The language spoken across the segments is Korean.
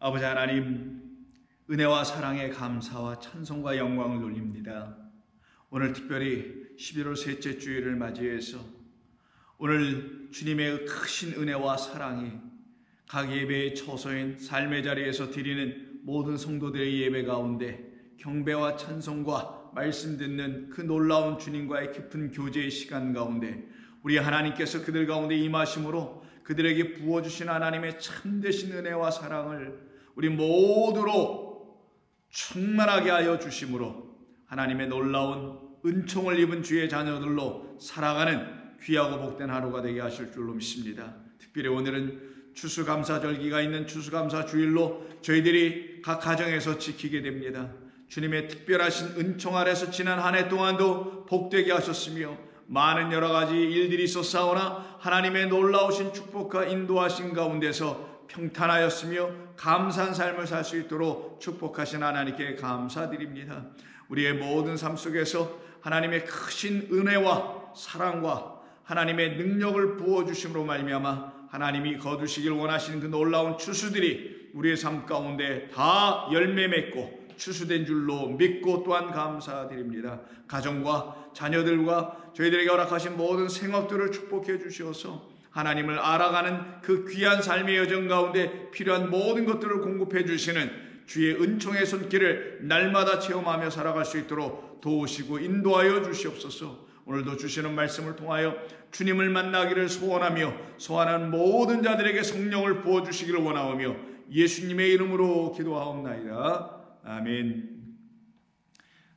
아버지 하나님, 은혜와 사랑에 감사와 찬송과 영광을 돌립니다. 오늘 특별히 11월 셋째 주일을 맞이해서 오늘 주님의 크신 은혜와 사랑이 각 예배의 처소인 삶의 자리에서 드리는 모든 성도들의 예배 가운데 경배와 찬송과 말씀 듣는 그 놀라운 주님과의 깊은 교제의 시간 가운데 우리 하나님께서 그들 가운데 임하심으로 그들에게 부어주신 하나님의 참되신 은혜와 사랑을 우리 모두로 충만하게 하여 주심으로 하나님의 놀라운 은총을 입은 주의 자녀들로 살아가는 귀하고 복된 하루가 되게 하실 줄로 믿습니다. 특별히 오늘은 추수감사절기가 있는 추수감사 주일로 저희들이 각 가정에서 지키게 됩니다. 주님의 특별하신 은총 아래서 지난 한 해 동안도 복되게 하셨으며 많은 여러 가지 일들이 있었사오나 하나님의 놀라우신 축복과 인도하신 가운데서 평탄하였으며 감사한 삶을 살 수 있도록 축복하신 하나님께 감사드립니다. 우리의 모든 삶 속에서 하나님의 크신 은혜와 사랑과 하나님의 능력을 부어주심으로 말미암아 하나님이 거두시길 원하시는 그 놀라운 추수들이 우리의 삶 가운데 다 열매 맺고 추수된 줄로 믿고 또한 감사드립니다. 가정과 자녀들과 저희들에게 허락하신 모든 생업들을 축복해 주시어서 하나님을 알아가는 그 귀한 삶의 여정 가운데 필요한 모든 것들을 공급해 주시는 주의 은총의 손길을 날마다 체험하며 살아갈 수 있도록 도우시고 인도하여 주시옵소서. 오늘도 주시는 말씀을 통하여 주님을 만나기를 소원하며 소원하는 모든 자들에게 성령을 부어주시기를 원하오며 예수님의 이름으로 기도하옵나이다. 아멘.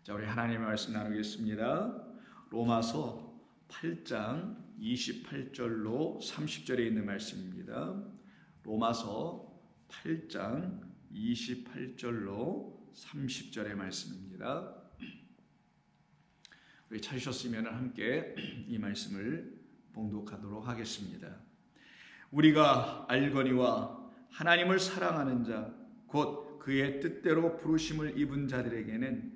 자, 우리 하나님의 말씀 나누겠습니다. 로마서 8장 28절로 30절에 있는 말씀입니다. 로마서 8장 28절로 30절의 말씀입니다. 우리 찾으셨으면 함께 이 말씀을 봉독하도록 하겠습니다. 우리가 알거니와 하나님을 사랑하는 자 곧 그의 뜻대로 부르심을 입은 자들에게는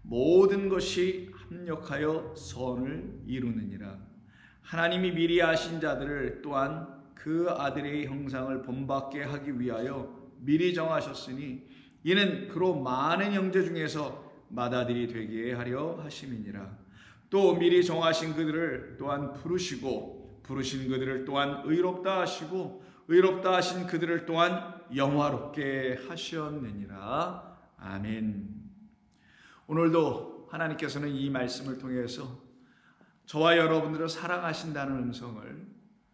모든 것이 합력하여 선을 이루느니라. 하나님이 미리 아신 자들을 또한 그 아들의 형상을 본받게 하기 위하여 미리 정하셨으니 이는 그로 많은 형제 중에서 맏아들이 되게 하려 하심이니라. 또 미리 정하신 그들을 또한 부르시고 부르신 그들을 또한 의롭다 하시고 의롭다 하신 그들을 또한 영화롭게 하셨느니라. 아멘. 오늘도 하나님께서는 이 말씀을 통해서 저와 여러분들을 사랑하신다는 음성을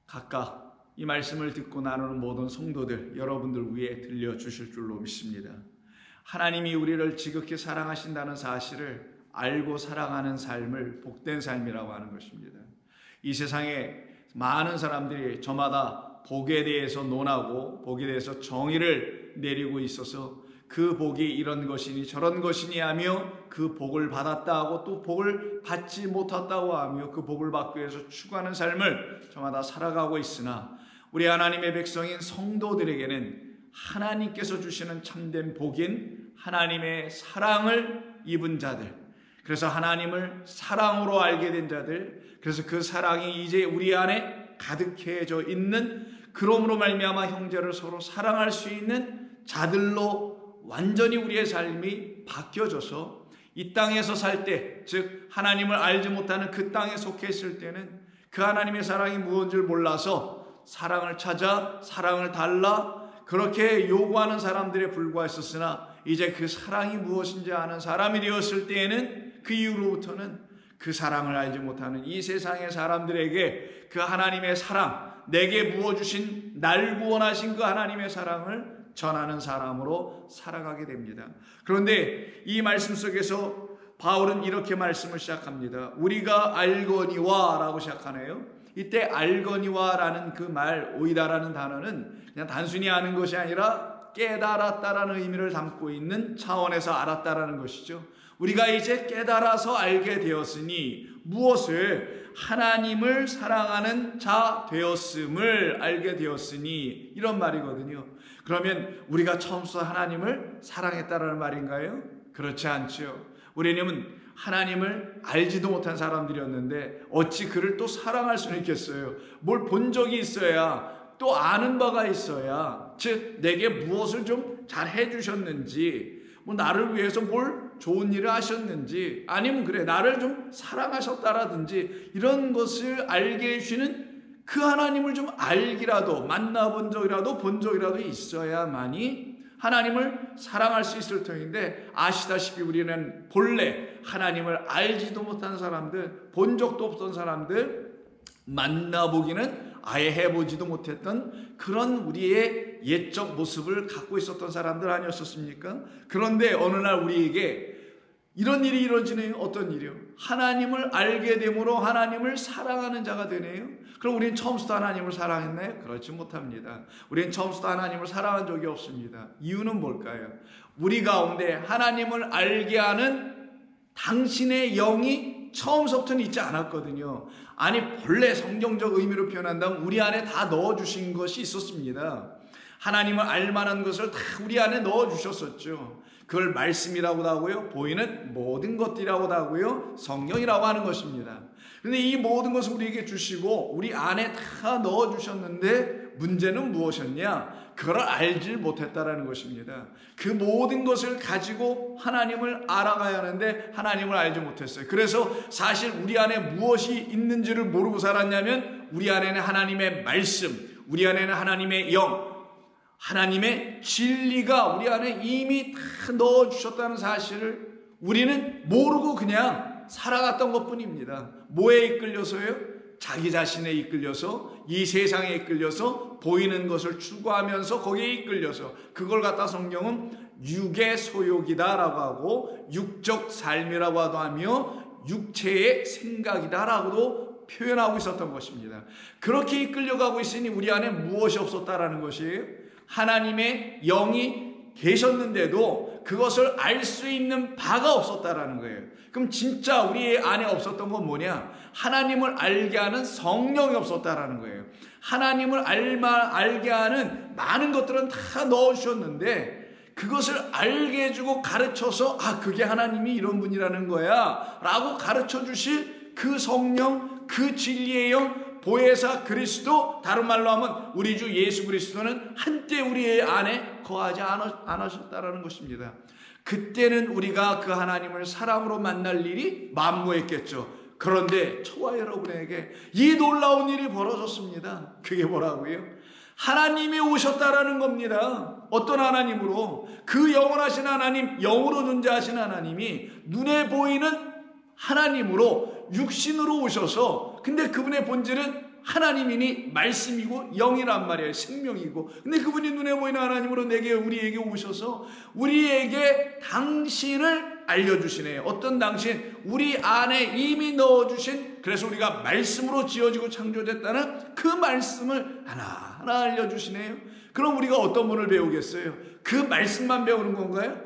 각각 이 말씀을 듣고 나누는 모든 성도들 여러분들 위에 들려주실 줄로 믿습니다. 하나님이 우리를 지극히 사랑하신다는 사실을 알고 살아가는 삶을 복된 삶이라고 하는 것입니다. 이 세상에 많은 사람들이 저마다 복에 대해서 논하고 복에 대해서 정의를 내리고 있어서 그 복이 이런 것이니 저런 것이니 하며 그 복을 받았다 하고 또 복을 받지 못했다고 하며 그 복을 받기 위해서 추구하는 삶을 저마다 살아가고 있으나 우리 하나님의 백성인 성도들에게는 하나님께서 주시는 참된 복인 하나님의 사랑을 입은 자들, 그래서 하나님을 사랑으로 알게 된 자들, 그래서 그 사랑이 이제 우리 안에 가득해져 있는, 그러므로 말미암아 형제를 서로 사랑할 수 있는 자들로 완전히 우리의 삶이 바뀌어져서 이 땅에서 살 때, 즉 하나님을 알지 못하는 그 땅에 속해 있을 때는 그 하나님의 사랑이 무엇인지 몰라서 사랑을 찾아 사랑을 달라 그렇게 요구하는 사람들에 불과했었으나 이제 그 사랑이 무엇인지 아는 사람이 되었을 때에는 그 이후로부터는 그 사랑을 알지 못하는 이 세상의 사람들에게 그 하나님의 사랑, 내게 부어주신 날 구원하신 그 하나님의 사랑을 전하는 사람으로 살아가게 됩니다. 그런데 이 말씀 속에서 바울은 이렇게 말씀을 시작합니다. 우리가 알거니와 라고 시작하네요. 이때 알거니와 라는 그 말, 오이다라는 단어는 그냥 단순히 아는 것이 아니라 깨달았다라는 의미를 담고 있는 차원에서 알았다라는 것이죠. 우리가 이제 깨달아서 알게 되었으니 무엇을? 하나님을 사랑하는 자 되었음을 알게 되었으니 이런 말이거든요. 그러면 우리가 처음부터 하나님을 사랑했다라는 말인가요? 그렇지 않죠. 우리는 하나님을 알지도 못한 사람들이었는데 어찌 그를 또 사랑할 수는 있겠어요? 뭘 본 적이 있어야 또 아는 바가 있어야, 즉 내게 무엇을 좀 잘 해주셨는지, 뭐 나를 위해서 뭘 좋은 일을 하셨는지, 아니면 그래 나를 좀 사랑하셨다라든지 이런 것을 알게 해주시는 그 하나님을 좀 알기라도, 만나본 적이라도 본 적이라도 있어야만이 하나님을 사랑할 수 있을 터인데, 아시다시피 우리는 본래 하나님을 알지도 못한 사람들, 본 적도 없던 사람들, 만나보기는 아예 해보지도 못했던 그런 우리의 옛적 모습을 갖고 있었던 사람들 아니었습니까? 그런데 어느 날 우리에게 이런 일이 이루어지네요. 어떤 일이요? 하나님을 알게 됨으로 하나님을 사랑하는 자가 되네요. 그럼 우리는 처음부터 하나님을 사랑했나요? 그렇지 못합니다. 우리는 처음부터 하나님을 사랑한 적이 없습니다. 이유는 뭘까요? 우리 가운데 하나님을 알게 하는 당신의 영이 처음부터는 있지 않았거든요. 아니, 본래 성경적 의미로 표현한다면 우리 안에 다 넣어주신 것이 있었습니다. 하나님을 알만한 것을 다 우리 안에 넣어주셨었죠. 그걸 말씀이라고도 하고요, 보이는 모든 것들이라고도 하고요, 성령이라고 하는 것입니다. 그런데 이 모든 것을 우리에게 주시고 우리 안에 다 넣어주셨는데 문제는 무엇이었냐? 그걸 알지 못했다라는 것입니다. 그 모든 것을 가지고 하나님을 알아가야 하는데 하나님을 알지 못했어요. 그래서 사실 우리 안에 무엇이 있는지를 모르고 살았냐면, 우리 안에는 하나님의 말씀, 우리 안에는 하나님의 영, 하나님의 진리가 우리 안에 이미 다 넣어주셨다는 사실을 우리는 모르고 그냥 살아갔던 것뿐입니다. 뭐에 이끌려서요? 자기 자신에 이끌려서, 이 세상에 이끌려서, 보이는 것을 추구하면서 거기에 이끌려서, 그걸 갖다 성경은 육의 소욕이다라고 하고 육적 삶이라고 하며 육체의 생각이다라고도 표현하고 있었던 것입니다. 그렇게 이끌려가고 있으니 우리 안에 무엇이 없었다라는 것이에요? 하나님의 영이 계셨는데도 그것을 알 수 있는 바가 없었다라는 거예요. 그럼 진짜 우리 안에 없었던 건 뭐냐? 하나님을 알게 하는 성령이 없었다라는 거예요. 하나님을 알게 하는 많은 것들은 다 넣어주셨는데 그것을 알게 해주고 가르쳐서, 아, 그게 하나님이 이런 분이라는 거야 라고 가르쳐 주실 그 성령, 그 진리의 영, 보혜사 그리스도, 다른 말로 하면 우리 주 예수 그리스도는 한때 우리의 안에 거하지 않으셨다라는 것입니다. 그때는 우리가 그 하나님을 사랑으로 만날 일이 만무했겠죠. 그런데 저와 여러분에게 이 놀라운 일이 벌어졌습니다. 그게 뭐라고요? 하나님이 오셨다라는 겁니다. 어떤 하나님으로? 그 영원하신 하나님, 영으로 존재하신 하나님이 눈에 보이는 하나님으로 육신으로 오셔서, 근데 그분의 본질은 하나님이니 말씀이고 영이란 말이에요. 생명이고. 근데 그분이 눈에 보이는 하나님으로 우리에게 오셔서 우리에게 당신을 알려주시네요. 어떤 당신? 우리 안에 이미 넣어주신, 그래서 우리가 말씀으로 지어지고 창조됐다는 그 말씀을 하나하나 알려주시네요. 그럼 우리가 어떤 분을 배우겠어요? 그 말씀만 배우는 건가요?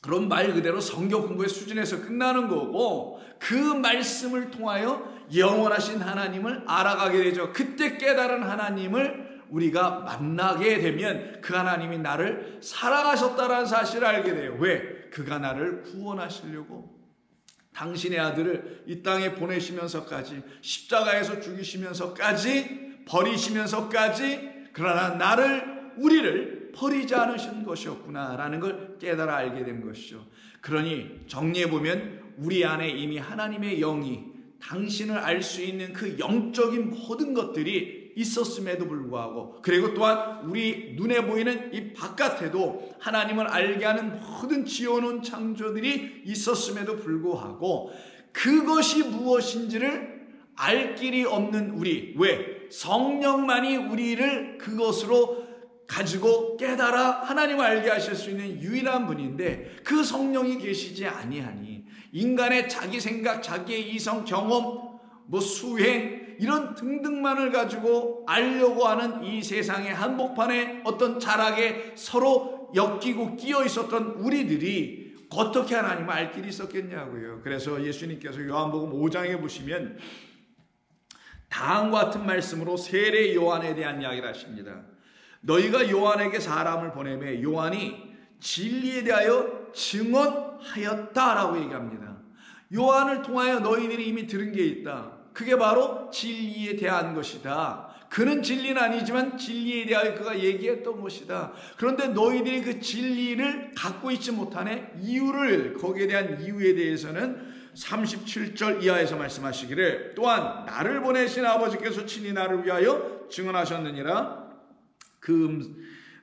그런 말 그대로 성경 공부의 수준에서 끝나는 거고, 그 말씀을 통하여 영원하신 하나님을 알아가게 되죠. 그때 깨달은 하나님을 우리가 만나게 되면 그 하나님이 나를 사랑하셨다라는 사실을 알게 돼요. 왜? 그가 나를 구원하시려고 당신의 아들을 이 땅에 보내시면서까지, 십자가에서 죽이시면서까지, 버리시면서까지, 그러나 우리를 버리지 않으신 것이었구나라는 걸 깨달아 알게 된 것이죠. 그러니 정리해보면 우리 안에 이미 하나님의 영이, 당신을 알 수 있는 그 영적인 모든 것들이 있었음에도 불구하고, 그리고 또한 우리 눈에 보이는 이 바깥에도 하나님을 알게 하는 모든 지어놓은 창조들이 있었음에도 불구하고 그것이 무엇인지를 알 길이 없는 우리. 왜? 성령만이 우리를 그것으로 가지고 깨달아 하나님을 알게 하실 수 있는 유일한 분인데, 그 성령이 계시지 아니하니 인간의 자기 생각, 자기의 이성, 경험, 수행 이런 등등만을 가지고 알려고 하는 이 세상의 한복판에 어떤 자락에 서로 엮이고 끼어 있었던 우리들이 어떻게 하나님을 알 길이 있었겠냐고요. 그래서 예수님께서 요한복음 5장에 보시면 다음과 같은 말씀으로 세례 요한에 대한 이야기를 하십니다. 너희가 요한에게 사람을 보내매 요한이 진리에 대하여 증언하였다라고 얘기합니다. 요한을 통하여 너희들이 이미 들은 게 있다. 그게 바로 진리에 대한 것이다. 그는 진리는 아니지만 진리에 대하여 그가 얘기했던 것이다. 그런데 너희들이 그 진리를 갖고 있지 못하네. 거기에 대한 이유에 대해서는 37절 이하에서 말씀하시기를 또한 나를 보내신 아버지께서 친히 나를 위하여 증언하셨느니라.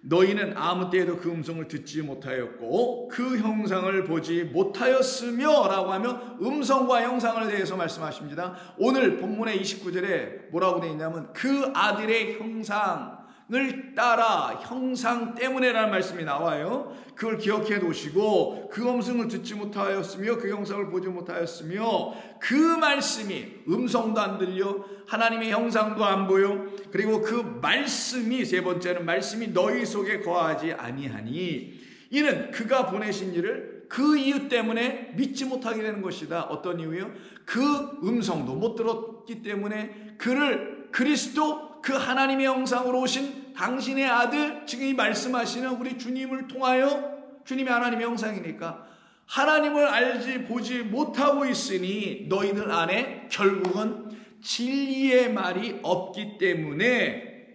너희는 아무 때에도 그 음성을 듣지 못하였고 그 형상을 보지 못하였으며 라고 하며 음성과 형상을 대해서 말씀하십니다. 오늘 본문의 29절에 뭐라고 되어 있냐면 그 아들의 형상을 따라 형상 때문에라는 말씀이 나와요. 그걸 기억해 놓으시고 그 음성을 듣지 못하였으며 그 형상을 보지 못하였으며 그 말씀이 음성도 안 들려 하나님의 형상도 안 보여 그리고 그 말씀이 세 번째는 말씀이 너희 속에 거하지 아니하니 이는 그가 보내신 일을 그 이유 때문에 믿지 못하게 되는 것이다. 어떤 이유요? 그 음성도 못 들었기 때문에 그를 그리스도 그 하나님의 형상으로 오신 당신의 아들 지금 이 말씀하시는 우리 주님을 통하여 주님이 하나님의 형상이니까 하나님을 알지 보지 못하고 있으니 너희들 안에 결국은 진리의 말이 없기 때문에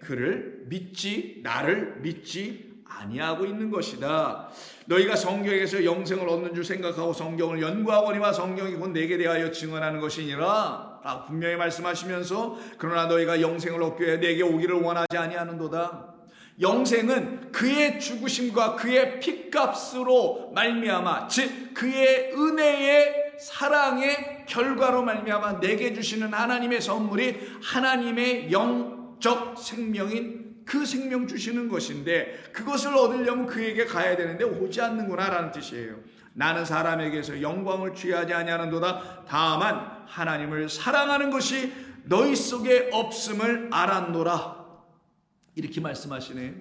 나를 믿지 아니하고 있는 것이다. 너희가 성경에서 영생을 얻는 줄 생각하고 성경을 연구하거니와 성경이 곧 내게 대하여 증언하는 것이니라 분명히 말씀하시면서 그러나 너희가 영생을 얻기 위해 내게 오기를 원하지 아니하는도다. 영생은 그의 죽으심과 그의 핏값으로 말미암아 즉 그의 은혜의 사랑의 결과로 말미암아 내게 주시는 하나님의 선물이 하나님의 영적 생명인 그 생명 주시는 것인데 그것을 얻으려면 그에게 가야 되는데 오지 않는구나 라는 뜻이에요. 나는 사람에게서 영광을 취하지 아니하는도다. 다만 하나님을 사랑하는 것이 너희 속에 없음을 알았노라. 이렇게 말씀하시네요.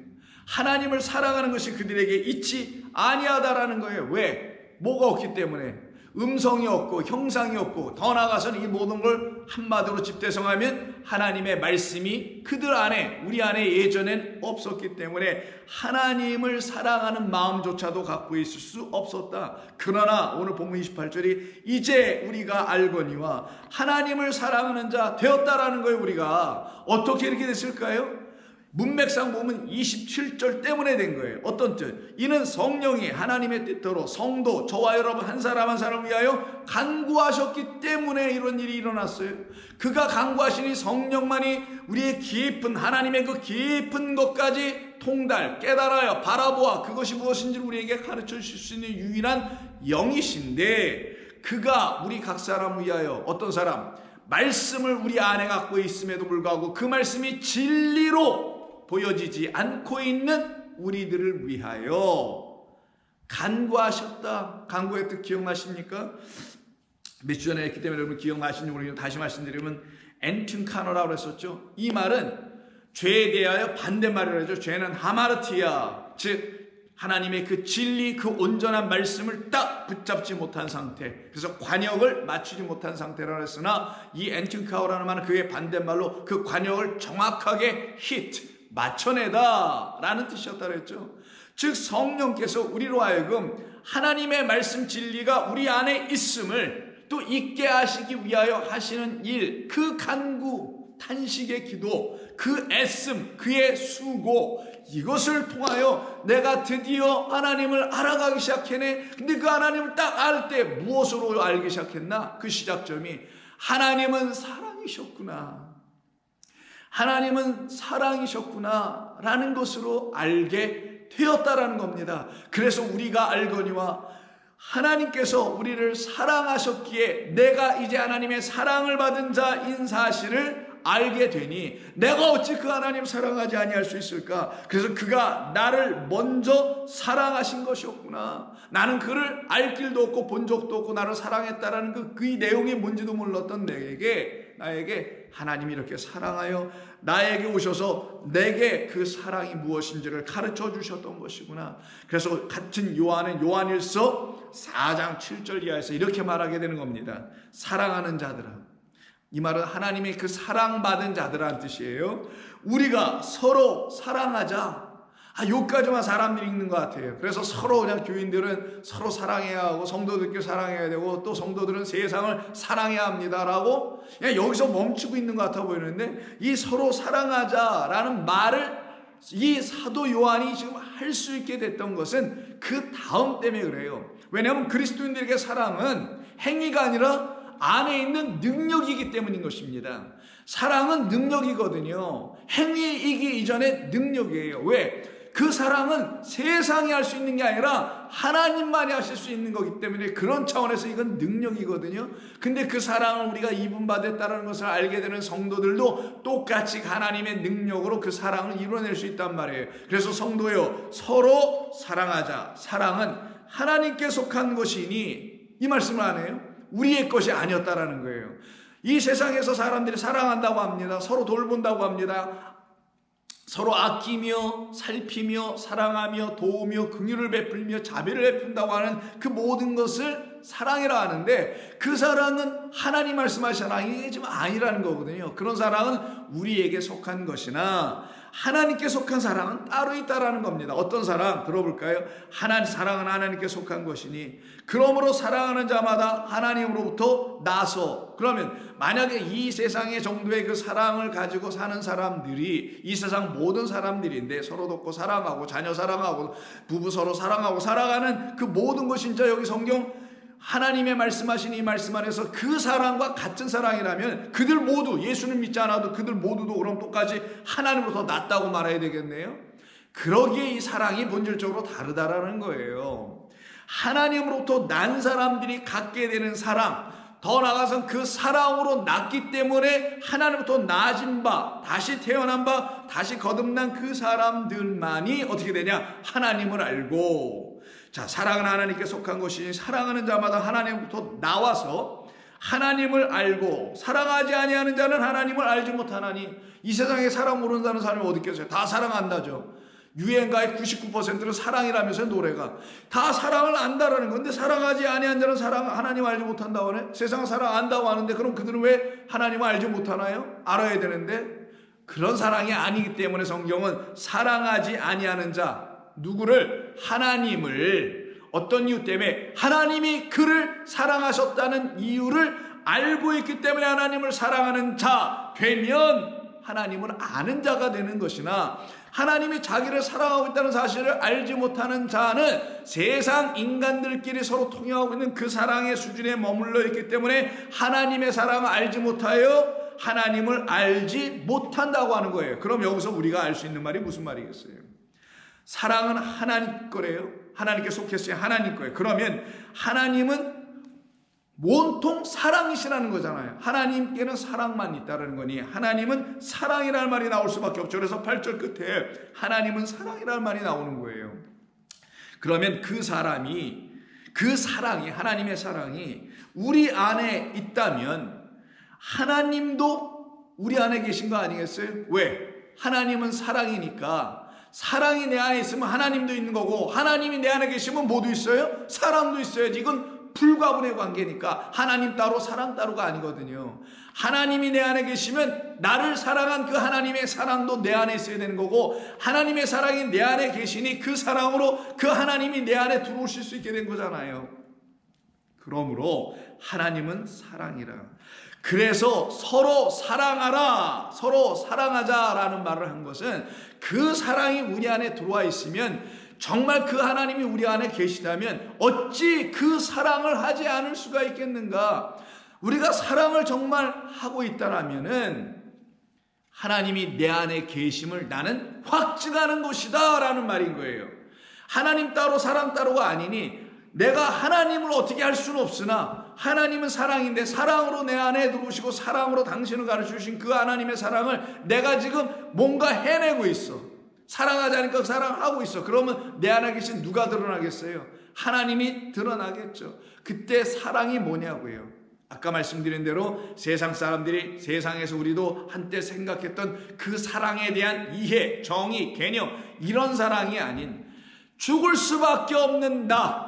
하나님을 사랑하는 것이 그들에게 있지 아니하다라는 거예요. 왜? 뭐가 없기 때문에. 음성이 없고 형상이 없고 더 나아가서는 이 모든 걸 한마디로 집대성하면 하나님의 말씀이 그들 안에 우리 안에 예전엔 없었기 때문에 하나님을 사랑하는 마음조차도 갖고 있을 수 없었다. 그러나 오늘 본문 28절이 이제 우리가 알거니와 하나님을 사랑하는 자 되었다라는 거예요. 우리가 어떻게 이렇게 됐을까요? 문맥상 보면 27절 때문에 된 거예요. 어떤 뜻? 이는 성령이 하나님의 뜻대로 성도 저와 여러분 한 사람 한 사람을 위하여 간구하셨기 때문에 이런 일이 일어났어요. 그가 간구하시니 성령만이 우리의 깊은 하나님의 그 깊은 것까지 통달 깨달아요. 바라보아 그것이 무엇인지 우리에게 가르쳐 주실 수 있는 유일한 영이신데 그가 우리 각 사람을 위하여 어떤 사람? 말씀을 우리 안에 갖고 있음에도 불구하고 그 말씀이 진리로 보여지지 않고 있는 우리들을 위하여 간구하셨다. 간구의 뜻 기억나십니까? 몇 주 전에 했기 때문에 여러분 기억나시는지 모르겠는데 다시 말씀드리면 엔튠카노라고 했었죠. 이 말은 죄에 대하여 반대말을 하죠. 죄는 하마르티아 즉 하나님의 그 진리 그 온전한 말씀을 딱 붙잡지 못한 상태 그래서 관역을 맞추지 못한 상태라 했으나 이 엔튠카오라는 말은 그의 반대말로 그 관역을 정확하게 맞춰내다 라는 뜻이었다 그랬죠. 즉 성령께서 우리로 하여금 하나님의 말씀 진리가 우리 안에 있음을 또 있게 하시기 위하여 하시는 일 그 간구 탄식의 기도 그 애씀 그의 수고 이것을 통하여 내가 드디어 하나님을 알아가기 시작했네. 근데 그 하나님을 딱 알 때 무엇으로 알기 시작했나? 그 시작점이 하나님은 사랑이셨구나. 하나님은 사랑이셨구나 라는 것으로 알게 되었다라는 겁니다. 그래서 우리가 알거니와 하나님께서 우리를 사랑하셨기에 내가 이제 하나님의 사랑을 받은 자인 사실을 알게 되니 내가 어찌 그 하나님 사랑하지 아니할 수 있을까? 그래서 그가 나를 먼저 사랑하신 것이었구나. 나는 그를 알 길도 없고 본 적도 없고 나를 사랑했다라는 그 내용이 뭔지도 몰랐던 나에게 하나님이 이렇게 사랑하여 나에게 오셔서 내게 그 사랑이 무엇인지를 가르쳐 주셨던 것이구나. 그래서 같은 요한은 요한일서 4장 7절 이하에서 이렇게 말하게 되는 겁니다. 사랑하는 자들아. 이 말은 하나님의 그 사랑받은 자들이라는 뜻이에요. 우리가 서로 사랑하자. 여기까지만 사람들이 읽는 것 같아요. 그래서 서로 그냥 교인들은 서로 사랑해야 하고 성도들끼리 사랑해야 되고 또 성도들은 세상을 사랑해야 합니다라고 그냥 여기서 멈추고 있는 것 같아 보이는데, 이 서로 사랑하자라는 말을 이 사도 요한이 지금 할 수 있게 됐던 것은 그 다음 때문에 그래요. 왜냐하면 그리스도인들에게 사랑은 행위가 아니라 안에 있는 능력이기 때문인 것입니다. 사랑은 능력이거든요. 행위이기 이전에 능력이에요. 왜? 그 사랑은 세상이 할 수 있는 게 아니라 하나님만이 하실 수 있는 거기 때문에 그런 차원에서 이건 능력이거든요. 근데 그 사랑을 우리가 이분받았다는 것을 알게 되는 성도들도 똑같이 하나님의 능력으로 그 사랑을 이뤄낼 수 있단 말이에요. 그래서 성도요, 서로 사랑하자. 사랑은 하나님께 속한 것이니 이 말씀을 안 해요? 우리의 것이 아니었다라는 거예요. 이 세상에서 사람들이 사랑한다고 합니다. 서로 돌본다고 합니다. 서로 아끼며 살피며 사랑하며 도우며 긍휼을 베풀며 자비를 베푼다고 하는 그 모든 것을 사랑이라 하는데, 그 사랑은 하나님 말씀하신 사랑이 지금 아니라는 거거든요. 그런 사랑은 우리에게 속한 것이나 하나님께 속한 사랑은 따로 있다라는 겁니다. 어떤 사랑 들어볼까요? 사랑은 하나님께 속한 것이니 그러므로 사랑하는 자마다 하나님으로부터 나서, 그러면 만약에 이 세상의 정도의 그 사랑을 가지고 사는 사람들이 이 세상 모든 사람들인데 서로 돕고 사랑하고 자녀 사랑하고 부부 서로 사랑하고 살아가는 그 모든 것이 진짜 여기 성경 하나님의 말씀하신 이 말씀 안에서 그 사랑과 같은 사랑이라면 그들 모두, 예수는 믿지 않아도 그들 모두도 그럼 똑같이 하나님으로부터 낫다고 말해야 되겠네요. 그러기에 이 사랑이 본질적으로 다르다라는 거예요. 하나님으로부터 난 사람들이 갖게 되는 사랑, 더 나아가서 그 사랑으로 낳기 때문에 하나님부터 나아진 바, 다시 태어난 바, 다시 거듭난 그 사람들만이 어떻게 되냐? 하나님을 알고, 자, 사랑은 하나님께 속한 것이니 사랑하는 자마다 하나님부터 나와서 하나님을 알고, 사랑하지 아니하는 자는 하나님을 알지 못하나니. 이 세상에 사랑 모르는 사람이 어디 있겠어요? 다 사랑한다죠. 유행가의 99%는 사랑이라면서요. 노래가 다 사랑을 안다라는 건데, 사랑하지 아니한 자는 하나님 알지 못한다고 하네. 세상 사랑 안다고 하는데 그럼 그들은 왜 하나님을 알지 못하나요? 알아야 되는데. 그런 사랑이 아니기 때문에 성경은 사랑하지 아니하는 자, 누구를? 하나님을. 어떤 이유 때문에? 하나님이 그를 사랑하셨다는 이유를 알고 있기 때문에 하나님을 사랑하는 자 되면 하나님을 아는 자가 되는 것이나, 하나님이 자기를 사랑하고 있다는 사실을 알지 못하는 자는 세상 인간들끼리 서로 통용하고 있는 그 사랑의 수준에 머물러 있기 때문에 하나님의 사랑을 알지 못하여 하나님을 알지 못한다고 하는 거예요. 그럼 여기서 우리가 알 수 있는 말이 무슨 말이겠어요? 사랑은 하나님 거래요. 하나님께 속했어요. 하나님 거예요. 그러면 하나님은 온통 사랑이시라는 거잖아요. 하나님께는 사랑만 있다는 거니 하나님은 사랑이라는 말이 나올 수밖에 없죠. 그래서 8절 끝에 하나님은 사랑이라는 말이 나오는 거예요. 그러면 그 사랑이, 하나님의 사랑이 우리 안에 있다면 하나님도 우리 안에 계신 거 아니겠어요? 왜? 하나님은 사랑이니까 사랑이 내 안에 있으면 하나님도 있는 거고, 하나님이 내 안에 계시면 뭐도 있어요? 사랑도 있어야지. 이건 불가분의 관계니까 하나님 따로 사랑 따로가 아니거든요. 하나님이 내 안에 계시면 나를 사랑한 그 하나님의 사랑도 내 안에 있어야 되는 거고, 하나님의 사랑이 내 안에 계시니 그 사랑으로 그 하나님이 내 안에 들어오실 수 있게 된 거잖아요. 그러므로 하나님은 사랑이라. 그래서 서로 사랑하라, 서로 사랑하자라는 말을 한 것은 그 사랑이 우리 안에 들어와 있으면, 정말 그 하나님이 우리 안에 계시다면 어찌 그 사랑을 하지 않을 수가 있겠는가? 우리가 사랑을 정말 하고 있다라면은 하나님이 내 안에 계심을 나는 확증하는 것이다 라는 말인 거예요. 하나님 따로 사랑 따로가 아니니 내가 하나님을 어떻게 할 수는 없으나 하나님은 사랑인데 사랑으로 내 안에 들어오시고 사랑으로 당신을 가르쳐주신 그 하나님의 사랑을 내가 지금 뭔가 해내고 있어. 사랑하자니까 사랑하고 있어. 그러면 내 안에 계신 누가 드러나겠어요? 하나님이 드러나겠죠. 그때 사랑이 뭐냐고요. 아까 말씀드린 대로 세상 사람들이, 세상에서 우리도 한때 생각했던 그 사랑에 대한 이해, 정의, 개념, 이런 사랑이 아닌 죽을 수밖에 없는 나,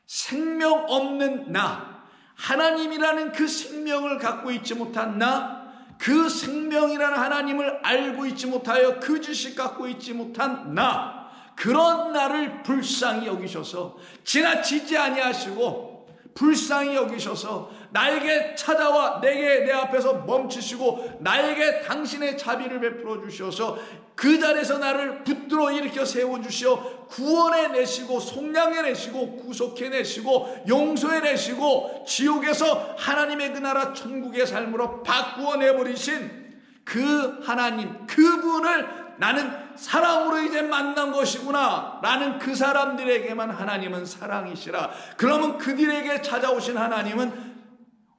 생명 없는 나, 하나님이라는 그 생명을 갖고 있지 못한 나, 그 생명이라는 하나님을 알고 있지 못하여 그 지식 갖고 있지 못한 나, 그런 나를 불쌍히 여기셔서 지나치지 아니하시고 불쌍히 여기셔서 나에게 찾아와 내 앞에서 멈추시고 나에게 당신의 자비를 베풀어 주셔서 그 자리에서 나를 붙들어 일으켜 세워주시어 구원해내시고 속량해내시고 구속해내시고 용서해내시고 지옥에서 하나님의 그 나라 천국의 삶으로 바꾸어내버리신 그 하나님, 그분을 나는 사랑으로 이제 만난 것이구나 라는 그 사람들에게만 하나님은 사랑이시라. 그러면 그들에게 찾아오신 하나님은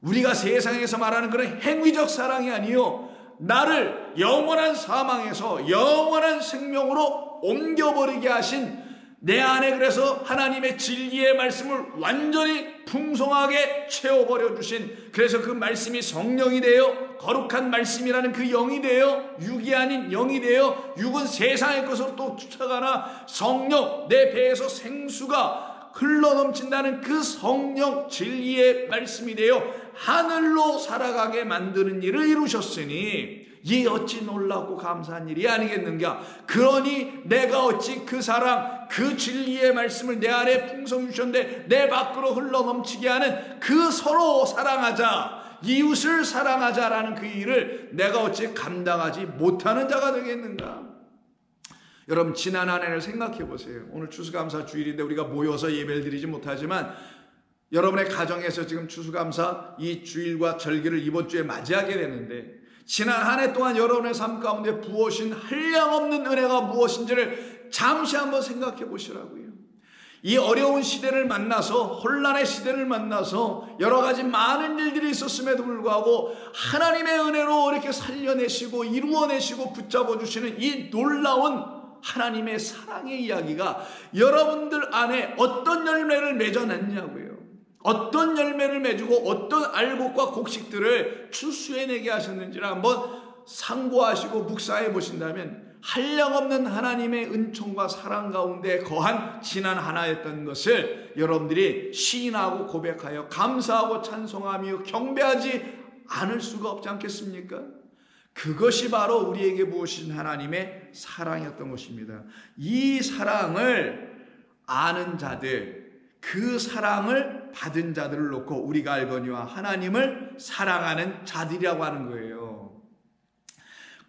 우리가 세상에서 말하는 그런 행위적 사랑이 아니요, 나를 영원한 사망에서 영원한 생명으로 옮겨버리게 하신 내 안에, 그래서 하나님의 진리의 말씀을 완전히 풍성하게 채워버려 주신, 그래서 그 말씀이 성령이 되어 거룩한 말씀이라는 그 영이 되어 육이 아닌 영이 되어, 육은 세상의 것으로 또 쫓아가나 성령, 내 배에서 생수가 흘러넘친다는 그 성령 진리의 말씀이 되어 하늘로 살아가게 만드는 일을 이루셨으니 이 어찌 놀랍고 감사한 일이 아니겠는가. 그러니 내가 어찌 그 사랑, 그 진리의 말씀을 내 안에 풍성히 주셨는데 내 밖으로 흘러넘치게 하는 그 서로 사랑하자, 이웃을 사랑하자라는 그 일을 내가 어찌 감당하지 못하는 자가 되겠는가. 여러분, 지난 한 해를 생각해 보세요. 오늘 추수감사 주일인데 우리가 모여서 예배를 드리지 못하지만 여러분의 가정에서 지금 추수감사 이 주일과 절기를 이번 주에 맞이하게 되는데, 지난 한 해 동안 여러분의 삶 가운데 부어신 한량없는 은혜가 무엇인지를 잠시 한번 생각해 보시라고요. 이 어려운 시대를 만나서, 혼란의 시대를 만나서 여러 가지 많은 일들이 있었음에도 불구하고 하나님의 은혜로 이렇게 살려내시고 이루어내시고 붙잡아 주시는 이 놀라운 하나님의 사랑의 이야기가 여러분들 안에 어떤 열매를 맺어냈냐고요. 어떤 열매를 맺고 어떤 알곡과 곡식들을 추수해내게 하셨는지를 한번 상고하시고 묵상해 보신다면 한량없는 하나님의 은총과 사랑 가운데 거한 지난 한 해였던 것을 여러분들이 시인하고 고백하여 감사하고 찬송하며 경배하지 않을 수가 없지 않겠습니까? 그것이 바로 우리에게 부으신 하나님의 사랑이었던 것입니다. 이 사랑을 아는 자들, 그 사랑을 받은 자들을 놓고 우리가 알거니와 하나님을 사랑하는 자들이라고 하는 거예요.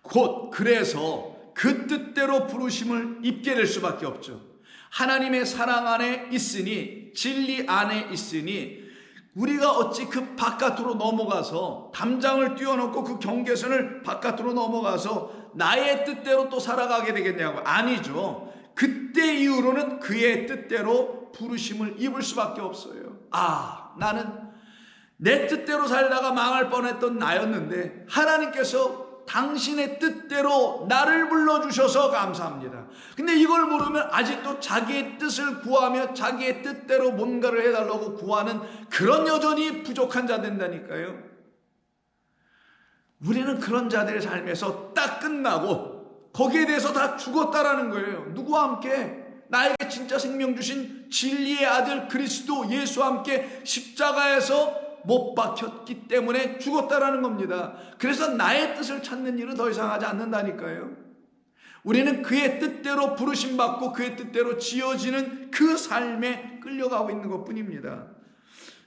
곧 그래서 그 뜻대로 부르심을 입게 될 수밖에 없죠. 하나님의 사랑 안에 있으니, 진리 안에 있으니 우리가 어찌 그 바깥으로 넘어가서 담장을 띄워놓고 그 경계선을 바깥으로 넘어가서 나의 뜻대로 또 살아가게 되겠냐고. 아니죠. 그때 이후로는 그의 뜻대로 부르심을 입을 수밖에 없어요. 나는 내 뜻대로 살다가 망할 뻔했던 나였는데 하나님께서 당신의 뜻대로 나를 불러주셔서 감사합니다. 근데 이걸 모르면 아직도 자기의 뜻을 구하며 자기의 뜻대로 뭔가를 해달라고 구하는 그런 여전히 부족한 자 된다니까요. 우리는 그런 자들의 삶에서 딱 끝나고 거기에 대해서 다 죽었다라는 거예요. 누구와 함께? 나에게 진짜 생명 주신 진리의 아들 그리스도 예수와 함께 십자가에서 못 박혔기 때문에 죽었다라는 겁니다. 그래서 나의 뜻을 찾는 일은 더 이상 하지 않는다니까요. 우리는 그의 뜻대로 부르심받고 그의 뜻대로 지어지는 그 삶에 끌려가고 있는 것뿐입니다.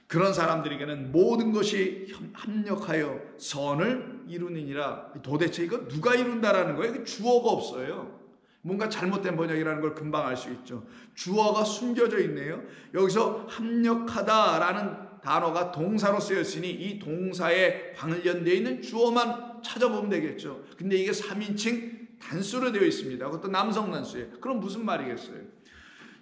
그런 사람들에게는 모든 것이 합력하여 선을 이루느니라. 도대체 이거 누가 이룬다라는 거예요? 주어가 없어요. 뭔가 잘못된 번역이라는 걸 금방 알 수 있죠. 주어가 숨겨져 있네요. 여기서 합력하다라는 단어가 동사로 쓰였으니 이 동사에 관련되어 있는 주어만 찾아보면 되겠죠. 근데 이게 3인칭 단수로 되어 있습니다. 그것도 남성 단수예요. 그럼 무슨 말이겠어요?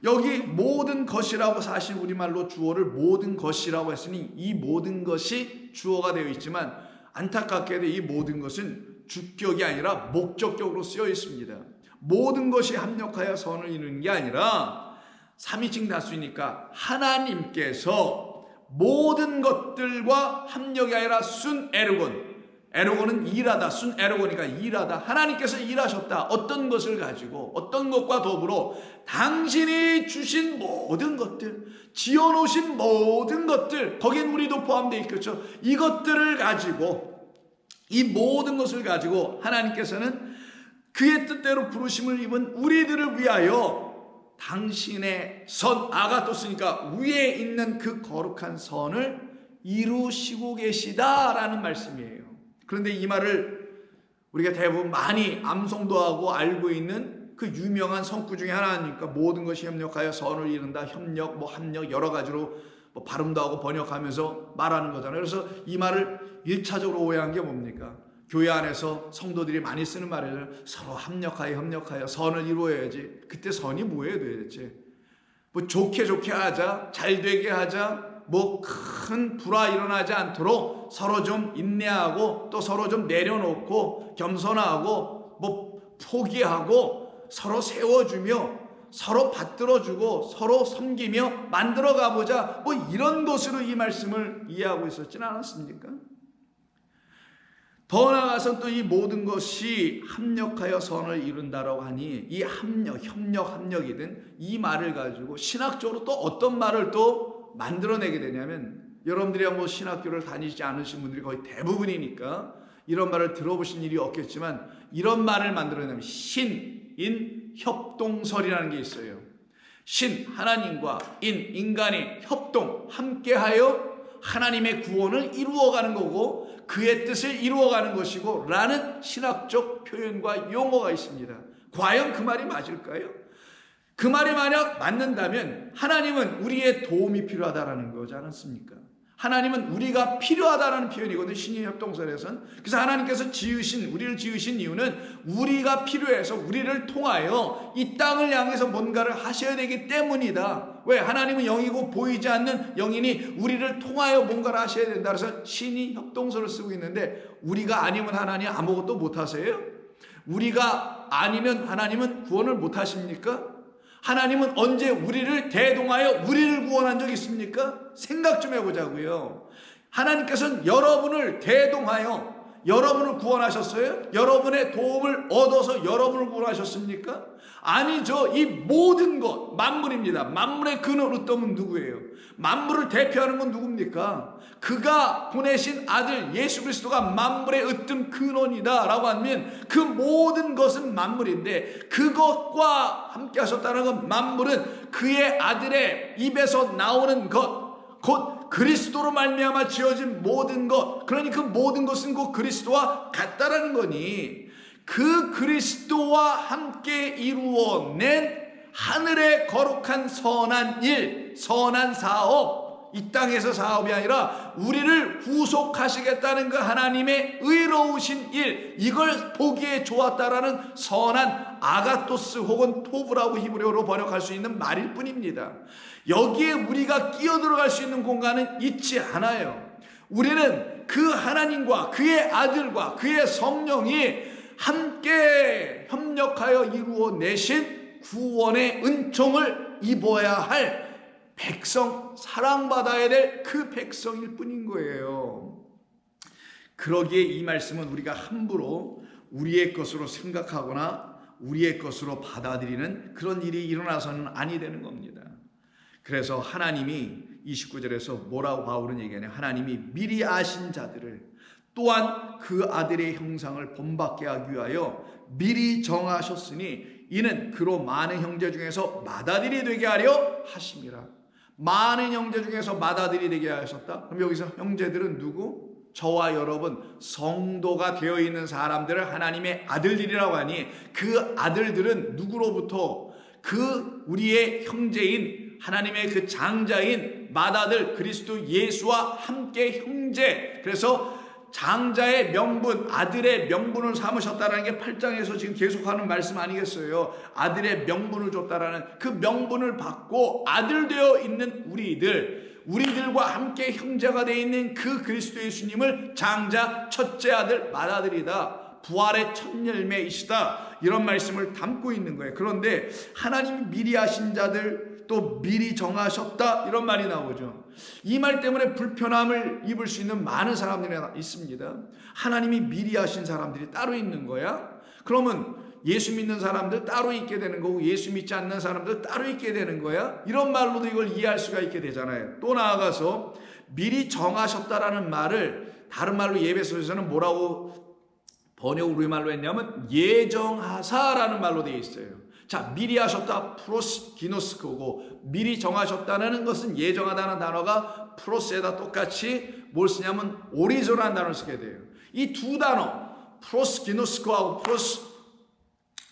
여기 모든 것이라고, 사실 우리말로 주어를 모든 것이라고 했으니 이 모든 것이 주어가 되어 있지만 안타깝게도 이 모든 것은 주격이 아니라 목적격으로 쓰여 있습니다. 모든 것이 합력하여 선을 이루는 게 아니라 3인칭 단수이니까 하나님께서 모든 것들과 합력이 아니라 순 에르곤, 에르곤은 일하다, 순 에르곤이니까 일하다. 하나님께서 일하셨다. 어떤 것을 가지고, 어떤 것과 더불어 당신이 주신 모든 것들, 지어놓으신 모든 것들, 거긴 우리도 포함되어 있겠죠. 이것들을 가지고, 이 모든 것을 가지고 하나님께서는 그의 뜻대로 부르심을 입은 우리들을 위하여 당신의 선, 아가토스니까 위에 있는 그 거룩한 선을 이루시고 계시다라는 말씀이에요. 그런데 이 말을 우리가 대부분 많이 암송도 하고 알고 있는 그 유명한 성구 중에 하나니까 모든 것이 협력하여 선을 이룬다. 협력, 합력 여러 가지로 발음도 하고 번역하면서 말하는 거잖아요. 그래서 이 말을 1차적으로 오해한 게 뭡니까? 교회 안에서 성도들이 많이 쓰는 말이에요. 서로 협력하여 선을 이루어야지. 그때 선이 뭐예요 도대체? 좋게 하자, 잘 되게 하자, 큰 불화 일어나지 않도록 서로 좀 인내하고 또 서로 좀 내려놓고 겸손하고 포기하고 서로 세워주며 서로 받들어주고 서로 섬기며 만들어 가보자, 이런 것으로 이 말씀을 이해하고 있었지는 않았습니까? 더 나아가서 또 이 모든 것이 합력하여 선을 이룬다라고 하니 이 협력이든 이 말을 가지고 신학적으로 또 어떤 말을 또 만들어내게 되냐면, 여러분들이 신학교를 다니지 않으신 분들이 거의 대부분이니까 이런 말을 들어보신 일이 없겠지만, 이런 말을 만들어내면 신인협동설이라는 게 있어요. 신, 하나님과 인간이 협동, 함께하여 하나님의 구원을 이루어가는 거고 그의 뜻을 이루어가는 것이고 라는 신학적 표현과 용어가 있습니다. 과연 그 말이 맞을까요? 그 말이 만약 맞는다면 하나님은 우리의 도움이 필요하다라는 거지 않습니까? 하나님은 우리가 필요하다라는 표현이거든요, 신인협동설에서는. 그래서 하나님께서 우리를 지으신 이유는 우리가 필요해서 우리를 통하여 이 땅을 향해서 뭔가를 하셔야 되기 때문이다. 왜? 하나님은 영이고 보이지 않는 영이니 우리를 통하여 뭔가를 하셔야 된다. 그래서 신인협동설을 쓰고 있는데, 우리가 아니면 하나님 아무것도 못하세요? 우리가 아니면 하나님은 구원을 못하십니까? 하나님은 언제 우리를 대동하여 우리를 구원한 적이 있습니까? 생각 좀 해보자고요. 하나님께서는 여러분을 대동하여 여러분을 구원하셨어요? 여러분의 도움을 얻어서 여러분을 구원하셨습니까? 아니죠. 이 모든 것, 만물입니다. 만물의 근원 으뜸은 누구예요? 만물을 대표하는 건 누굽니까? 그가 보내신 아들 예수 그리스도가 만물의 으뜸 근원이다 라고 하면 그 모든 것은 만물인데, 그것과 함께 하셨다는 건, 만물은 그의 아들의 입에서 나오는 것, 곧 그리스도로 말미암아 지어진 모든 것, 그러니 그 모든 것은 곧 그리스도와 같다라는 거니, 그 그리스도와 함께 이루어낸 하늘의 거룩한 선한 일, 선한 사업, 이 땅에서 사업이 아니라 우리를 후속하시겠다는 그 하나님의 의로우신 일, 이걸 보기에 좋았다라는 선한 아가토스 혹은 토브라고 히브리어로 번역할 수 있는 말일 뿐입니다. 여기에 우리가 끼어들어갈 수 있는 공간은 있지 않아요. 우리는 그 하나님과 그의 아들과 그의 성령이 함께 협력하여 이루어내신 구원의 은총을 입어야 할 백성, 사랑받아야 될 그 백성일 뿐인 거예요. 그러기에 이 말씀은 우리가 함부로 우리의 것으로 생각하거나 우리의 것으로 받아들이는 그런 일이 일어나서는 아니 되는 겁니다. 그래서 하나님이 29절에서 뭐라고 바울은 얘기하냐, 하나님이 미리 아신 자들을 또한 그 아들의 형상을 본받게 하기 위하여 미리 정하셨으니 이는 그로 많은 형제 중에서 맏아들이 되게 하려 하심이라. 많은 형제 중에서 맏아들이 되게 하셨다. 그럼 여기서 형제들은 누구? 저와 여러분 성도가 되어 있는 사람들을 하나님의 아들들이라고 하니, 그 아들들은 누구로부터? 그 우리의 형제인 하나님의 그 장자인 맏아들 그리스도 예수와 함께 형제. 그래서 장자의 명분, 아들의 명분을 삼으셨다는 게 8장에서 지금 계속하는 말씀 아니겠어요? 아들의 명분을 줬다라는 그 명분을 받고 아들 되어 있는 우리들과 함께 형제가 되어 있는 그 그리스도 예수님을 장자, 첫째 아들, 맏아들이다, 부활의 첫 열매이시다, 이런 말씀을 담고 있는 거예요. 그런데 하나님이 미리 하신 자들, 또 미리 정하셨다, 이런 말이 나오죠. 이 말 때문에 불편함을 입을 수 있는 많은 사람들이 있습니다. 하나님이 미리 하신 사람들이 따로 있는 거야? 그러면 예수 믿는 사람들 따로 있게 되는 거고 예수 믿지 않는 사람들 따로 있게 되는 거야? 이런 말로도 이걸 이해할 수가 있게 되잖아요. 또 나아가서 미리 정하셨다라는 말을 다른 말로 예배소에서는 뭐라고 번역 우리말로 했냐면 예정하사라는 말로 되어 있어요. 자, 미리 하셨다 프로스 기노스코고, 미리 정하셨다는 것은 예정하다는 단어가 프로스에다 똑같이 뭘 쓰냐면 오리조라는 단어를 쓰게 돼요. 이 두 단어 프로스 기노스코하고 프로스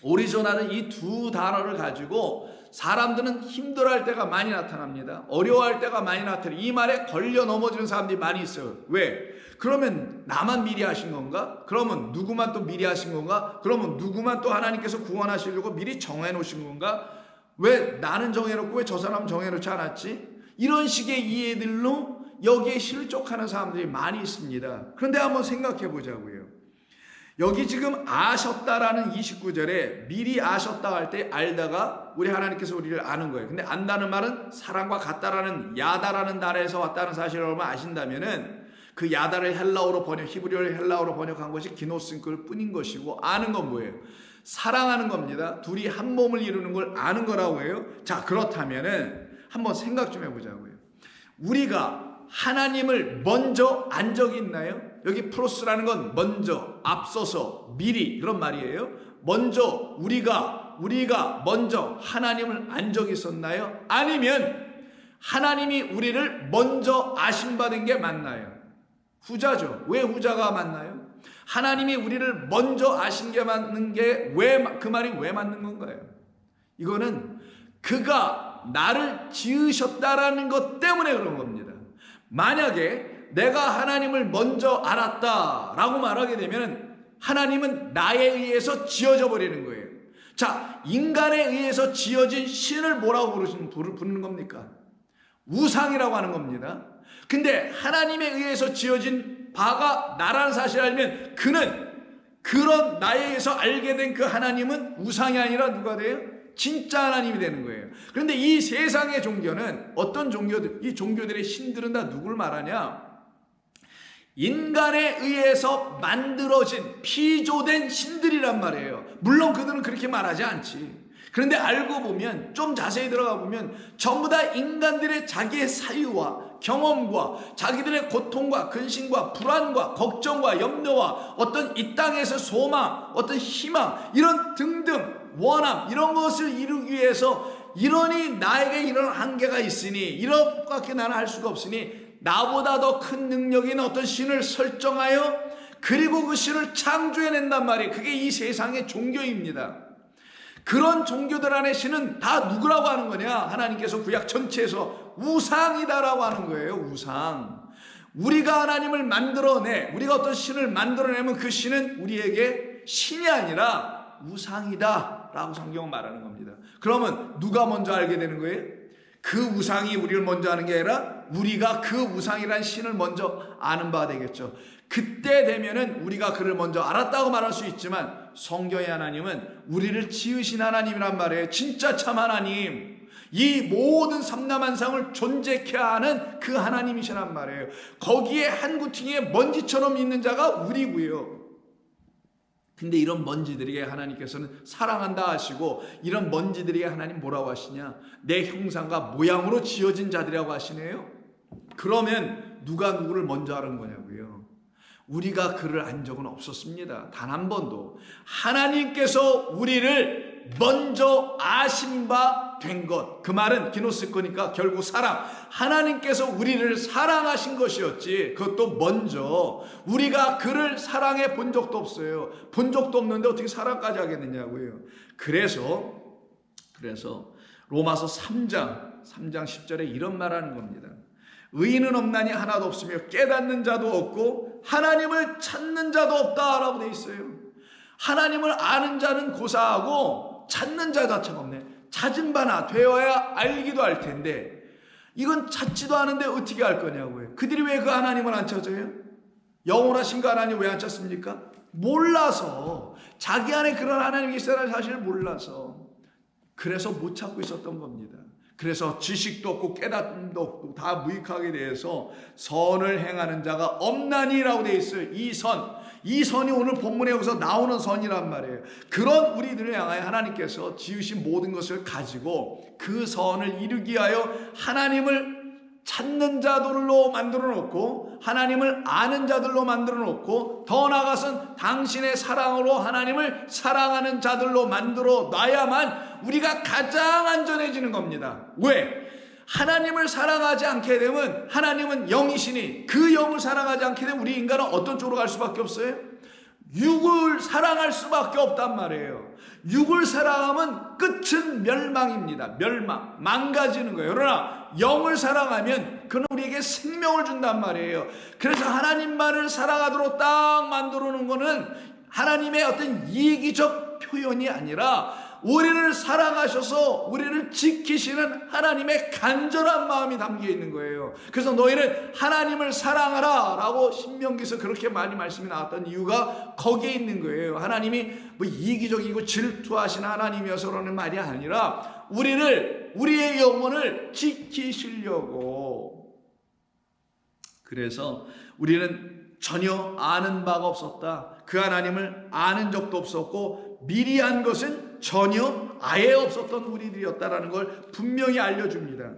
오리조나는 이 두 단어를 가지고 사람들은 힘들어할 때가 많이 나타납니다. 어려워할 때가 많이 나타나요. 이 말에 걸려 넘어지는 사람들이 많이 있어요. 왜? 그러면 나만 미리 하신 건가? 그러면 누구만 또 미리 하신 건가? 그러면 누구만 또 하나님께서 구원하시려고 미리 정해놓으신 건가? 왜 나는 정해놓고 왜 저 사람은 정해놓지 않았지? 이런 식의 이해들로 여기에 실족하는 사람들이 많이 있습니다. 그런데 한번 생각해 보자고요. 여기 지금 아셨다라는 29절에 미리 아셨다 할 때 알다가 우리 하나님께서 우리를 아는 거예요. 근데 안다는 말은 사랑과 같다라는 야다라는 단어에서 왔다는 사실을 여러분 아신다면은 그 야다를 히브리어를 헬라어로 번역한 것이 기노스인걸 뿐인 것이고, 아는 건 뭐예요? 사랑하는 겁니다. 둘이 한 몸을 이루는 걸 아는 거라고 해요. 자, 그렇다면은 한번 생각 좀 해보자고요. 우리가 하나님을 먼저 안 적이 있나요? 여기 프로스라는 건 먼저, 앞서서, 미리 그런 말이에요. 먼저 우리가 먼저 하나님을 안 적이 있었나요? 아니면 하나님이 우리를 먼저 아심받은 게 맞나요? 후자죠. 왜 후자가 맞나요? 하나님이 우리를 먼저 아신 게 맞는 게 왜 그 말이 왜 맞는 건가요? 이거는 그가 나를 지으셨다라는 것 때문에 그런 겁니다. 만약에 내가 하나님을 먼저 알았다라고 말하게 되면 하나님은 나에 의해서 지어져 버리는 거예요. 자, 인간에 의해서 지어진 신을 뭐라고 부르는 겁니까? 우상이라고 하는 겁니다. 근데 하나님에 의해서 지어진 바가 나라는 사실을 알면 그는 그런 나에 의해서 알게 된 그 하나님은 우상이 아니라 누가 돼요? 진짜 하나님이 되는 거예요. 그런데 이 세상의 종교는 어떤 종교들, 이 종교들의 신들은 다 누굴 말하냐? 인간에 의해서 만들어진 피조된 신들이란 말이에요. 물론 그들은 그렇게 말하지 않지. 그런데 알고 보면, 좀 자세히 들어가 보면 전부 다 인간들의 자기의 사유와 경험과 자기들의 고통과 근심과 불안과 걱정과 염려와 어떤 이 땅에서 소망, 어떤 희망, 이런 등등 원함, 이런 것을 이루기 위해서 이러니 나에게 이런 한계가 있으니 이렇게 나는 할 수가 없으니 나보다 더 큰 능력이 있는 어떤 신을 설정하여 그리고 그 신을 창조해낸단 말이에요. 그게 이 세상의 종교입니다. 그런 종교들 안에 신은 다 누구라고 하는 거냐? 하나님께서 구약 전체에서 우상이다라고 하는 거예요. 우상. 우리가 하나님을 만들어내, 우리가 어떤 신을 만들어내면 그 신은 우리에게 신이 아니라 우상이다 라고 성경은 말하는 겁니다. 그러면 누가 먼저 알게 되는 거예요? 그 우상이 우리를 먼저 아는 게 아니라 우리가 그 우상이란 신을 먼저 아는 바가 되겠죠. 그때 되면은 우리가 그를 먼저 알았다고 말할 수 있지만 성경의 하나님은 우리를 지으신 하나님이란 말이에요. 진짜 참 하나님, 이 모든 삼라만상을 존재케 하는 그 하나님이시란 말이에요. 거기에 한 구퉁이에 먼지처럼 있는 자가 우리고요. 근데 이런 먼지들에게 하나님께서는 사랑한다 하시고, 이런 먼지들에게 하나님 뭐라고 하시냐? 내 형상과 모양으로 지어진 자들이라고 하시네요. 그러면 누가 누구를 먼저 아는 거냐고요? 우리가 그를 안 적은 없었습니다. 단 한 번도. 하나님께서 우리를 먼저 아신 바 된 것. 그 말은 기노스코니까 결국 사랑. 하나님께서 우리를 사랑하신 것이었지. 그것도 먼저. 우리가 그를 사랑해 본 적도 없어요. 본 적도 없는데 어떻게 사랑까지 하겠느냐고요. 그래서 로마서 3장 10절에 이런 말하는 겁니다. 의인은 없나니 하나도 없으며 깨닫는 자도 없고 하나님을 찾는 자도 없다라고 돼 있어요. 하나님을 아는 자는 고사하고 찾는 자 자체가 없네. 찾은 바나 되어야 알기도 할 텐데 이건 찾지도 않은데 어떻게 알 거냐고요. 그들이 왜 그 하나님을 안 찾아요? 영원하신 그 하나님 왜 안 찾습니까? 몰라서. 자기 안에 그런 하나님이 있다는 사실을 몰라서. 그래서 못 찾고 있었던 겁니다. 그래서 지식도 없고 깨닫음도 없고 다 무익하게 대해서 선을 행하는 자가 없나니라고 되어 있어요. 이 선이 오늘 본문에 여기서 나오는 선이란 말이에요. 그런 우리들을 향하여 하나님께서 지으신 모든 것을 가지고 그 선을 이루기 위하여 하나님을 찾는 자들로 만들어 놓고 하나님을 아는 자들로 만들어 놓고 더 나아가선 당신의 사랑으로 하나님을 사랑하는 자들로 만들어 놔야만 우리가 가장 안전해지는 겁니다. 왜? 하나님을 사랑하지 않게 되면 하나님은 영이시니 그 영을 사랑하지 않게 되면 우리 인간은 어떤 쪽으로 갈 수밖에 없어요? 육을 사랑할 수밖에 없단 말이에요. 육을 사랑하면 끝은 멸망입니다. 멸망, 망가지는 거예요. 그러나 영을 사랑하면 그는 우리에게 생명을 준단 말이에요. 그래서 하나님만을 사랑하도록 딱 만들어 놓은 거는 하나님의 어떤 이기적 표현이 아니라 우리를 사랑하셔서 우리를 지키시는 하나님의 간절한 마음이 담겨 있는 거예요. 그래서 너희는 하나님을 사랑하라 라고 신명기에서 그렇게 많이 말씀이 나왔던 이유가 거기에 있는 거예요. 하나님이 뭐 이기적이고 질투하시는 하나님이어서 그러는 말이 아니라 우리의 영혼을 지키시려고. 그래서 우리는 전혀 아는 바가 없었다. 그 하나님을 아는 적도 없었고 미리 한 것은 전혀 아예 없었던 우리들이었다라는 걸 분명히 알려줍니다.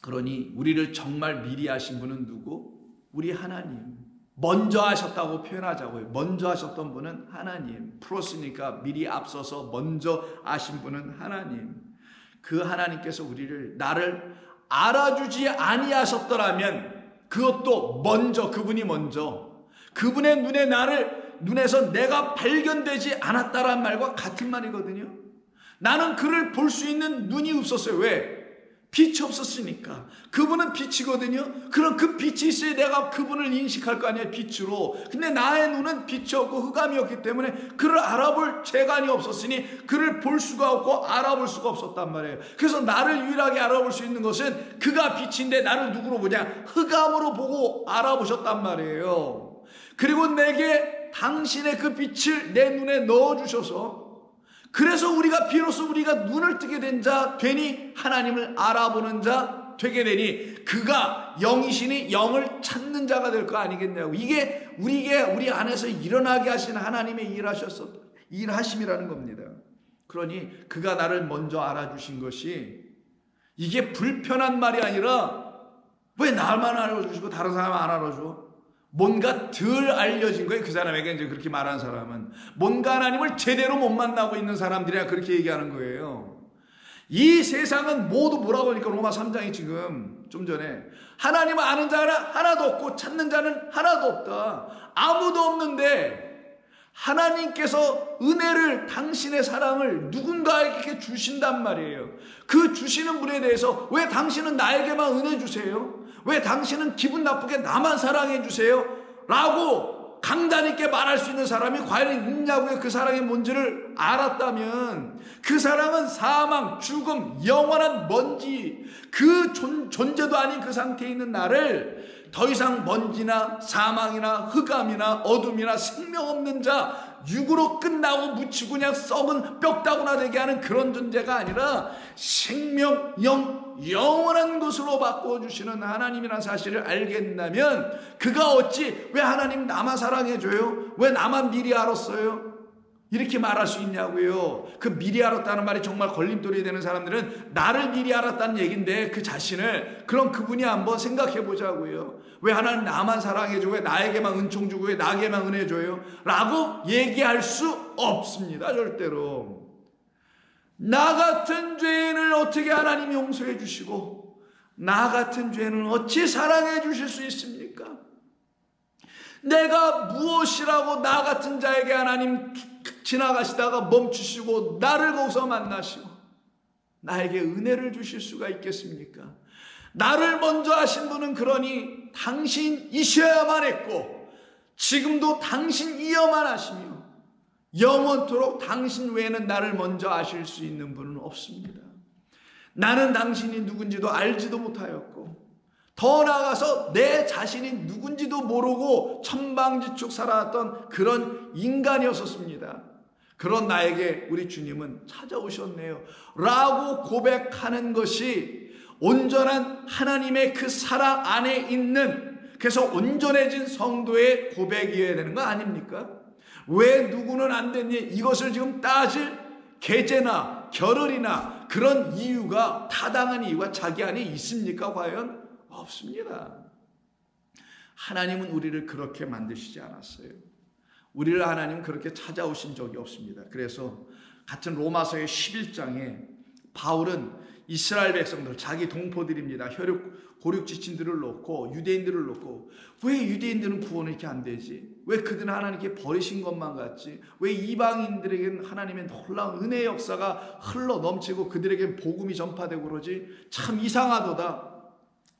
그러니 우리를 정말 미리 하신 분은 누구? 우리 하나님. 먼저 하셨다고 표현하자고요. 먼저 하셨던 분은 하나님. 프로스니까 미리 앞서서 먼저 아신 분은 하나님. 그 하나님께서 나를 알아주지 아니하셨더라면 그것도 먼저, 그분이 먼저 그분의 눈에서 내가 발견되지 않았다란 말과 같은 말이거든요. 나는 그를 볼 수 있는 눈이 없었어요. 왜? 빛이 없었으니까. 그분은 빛이거든요. 그럼 그 빛이 있어야 내가 그분을 인식할 거 아니에요, 빛으로. 근데 나의 눈은 빛이 없고 흑암이었기 때문에 그를 알아볼 재간이 없었으니 그를 볼 수가 없고 알아볼 수가 없었단 말이에요. 그래서 나를 유일하게 알아볼 수 있는 것은 그가 빛인데 나를 누구로 보냐? 흑암으로 보고 알아보셨단 말이에요. 그리고 내게 당신의 그 빛을 내 눈에 넣어주셔서 그래서 비로소 우리가 눈을 뜨게 된 자 되니 하나님을 알아보는 자 되게 되니 그가 영이시니 영을 찾는 자가 될 거 아니겠냐고. 이게 우리 안에서 일어나게 하신 하나님의 일하심이라는 겁니다. 그러니 그가 나를 먼저 알아주신 것이 이게 불편한 말이 아니라 왜 나만 알아주시고 다른 사람 안 알아줘? 뭔가 덜 알려진 거예요. 그 사람에게 이제 그렇게 말한 사람은 뭔가 하나님을 제대로 못 만나고 있는 사람들이야 그렇게 얘기하는 거예요. 이 세상은 모두 뭐라고 하니까 로마 3장이 지금 좀 전에 하나님을 아는 자는 하나도 없고 찾는 자는 하나도 없다. 아무도 없는데 하나님께서 은혜를 당신의 사랑을 누군가에게 주신단 말이에요. 그 주시는 분에 대해서 왜 당신은 나에게만 은혜 주세요? 왜 당신은 기분 나쁘게 나만 사랑해 주세요? 라고 강단 있게 말할 수 있는 사람이 과연 있냐고요. 그 사랑이 뭔지를 알았다면 그 사랑은 사망, 죽음, 영원한 먼지 그 존재도 아닌 그 상태에 있는 나를 더 이상 먼지나 사망이나 흑암이나 어둠이나 생명 없는 자 육으로 끝나고 묻히고 그냥 썩은 뼈다구나 되게 하는 그런 존재가 아니라 생명, 영원한 것으로 바꿔주시는 하나님이라는 사실을 알겠다면 그가 어찌 왜 하나님 나만 사랑해줘요? 왜 나만 미리 알았어요? 이렇게 말할 수 있냐고요. 그 미리 알았다는 말이 정말 걸림돌이 되는 사람들은 나를 미리 알았다는 얘기인데 그 자신을 그럼 그분이 한번 생각해 보자고요. 왜 하나님 나만 사랑해줘? 왜 나에게만 은총 주고 왜 나에게만 은혜 줘요? 라고 얘기할 수 없습니다. 절대로. 나 같은 죄인을 어떻게 하나님이 용서해 주시고 나 같은 죄인을 어찌 사랑해 주실 수 있습니까? 내가 무엇이라고 나 같은 자에게 하나님 지나가시다가 멈추시고 나를 거기서 만나시고 나에게 은혜를 주실 수가 있겠습니까? 나를 먼저 하신 분은 그러니 당신이셔야만 했고 지금도 당신이어만 하시며 영원토록 당신 외에는 나를 먼저 아실 수 있는 분은 없습니다. 나는 당신이 누군지도 알지도 못하였고 더 나아가서 내 자신이 누군지도 모르고 천방지축 살아왔던 그런 인간이었었습니다. 그런 나에게 우리 주님은 찾아오셨네요 라고 고백하는 것이 온전한 하나님의 그 사랑 안에 있는 그래서 온전해진 성도의 고백이어야 되는 거 아닙니까? 왜 누구는 안 됐니? 이것을 지금 따질 계제나 결혈이나 그런 이유가, 타당한 이유가 자기 안에 있습니까? 과연 없습니다. 하나님은 우리를 그렇게 만드시지 않았어요. 우리를 하나님은 그렇게 찾아오신 적이 없습니다. 그래서 같은 로마서의 11장에 바울은 이스라엘 백성들, 자기 동포들입니다. 고륙 지친들을 놓고, 유대인들을 놓고, 왜 유대인들은 구원이 이렇게 안 되지? 왜 그들은 하나님께 버리신 것만 같지? 왜 이방인들에게는 하나님의 놀라운 은혜의 역사가 흘러 넘치고 그들에게는 복음이 전파되고 그러지? 참 이상하도다.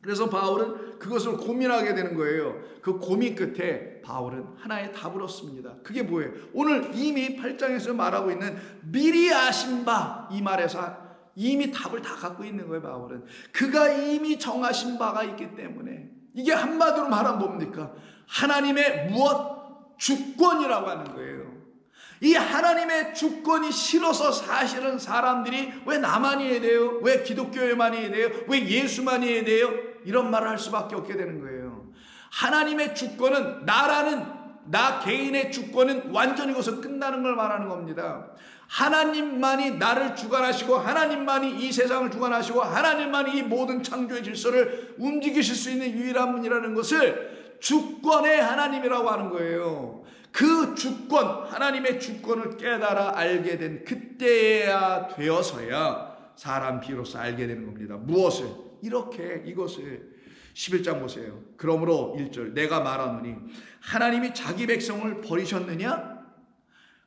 그래서 바울은 그것을 고민하게 되는 거예요. 그 고민 끝에 바울은 하나의 답을 얻습니다. 그게 뭐예요? 오늘 이미 8장에서 말하고 있는 미리 아신 바, 이 말에서 이미 답을 다 갖고 있는 거예요. 바울은 그가 이미 정하신 바가 있기 때문에, 이게 한마디로 말하면 뭡니까? 하나님의 무엇? 주권이라고 하는 거예요. 이 하나님의 주권이 싫어서 사실은 사람들이 왜 나만 해야 돼요? 왜 기독교에만 해야 돼요? 왜 예수만 해야 돼요? 이런 말을 할 수밖에 없게 되는 거예요. 하나님의 주권은, 나 개인의 주권은 완전히 거기서 끝나는 걸 말하는 겁니다. 하나님만이 나를 주관하시고, 하나님만이 이 세상을 주관하시고, 하나님만이 이 모든 창조의 질서를 움직이실 수 있는 유일한 분이라는 것을 주권의 하나님이라고 하는 거예요. 그 주권, 하나님의 주권을 깨달아 알게 된 그때야 되어서야 사람 비로소 알게 되는 겁니다. 무엇을? 이렇게, 이것을. 11장 보세요. 그러므로 1절, 내가 말하노니 하나님이 자기 백성을 버리셨느냐?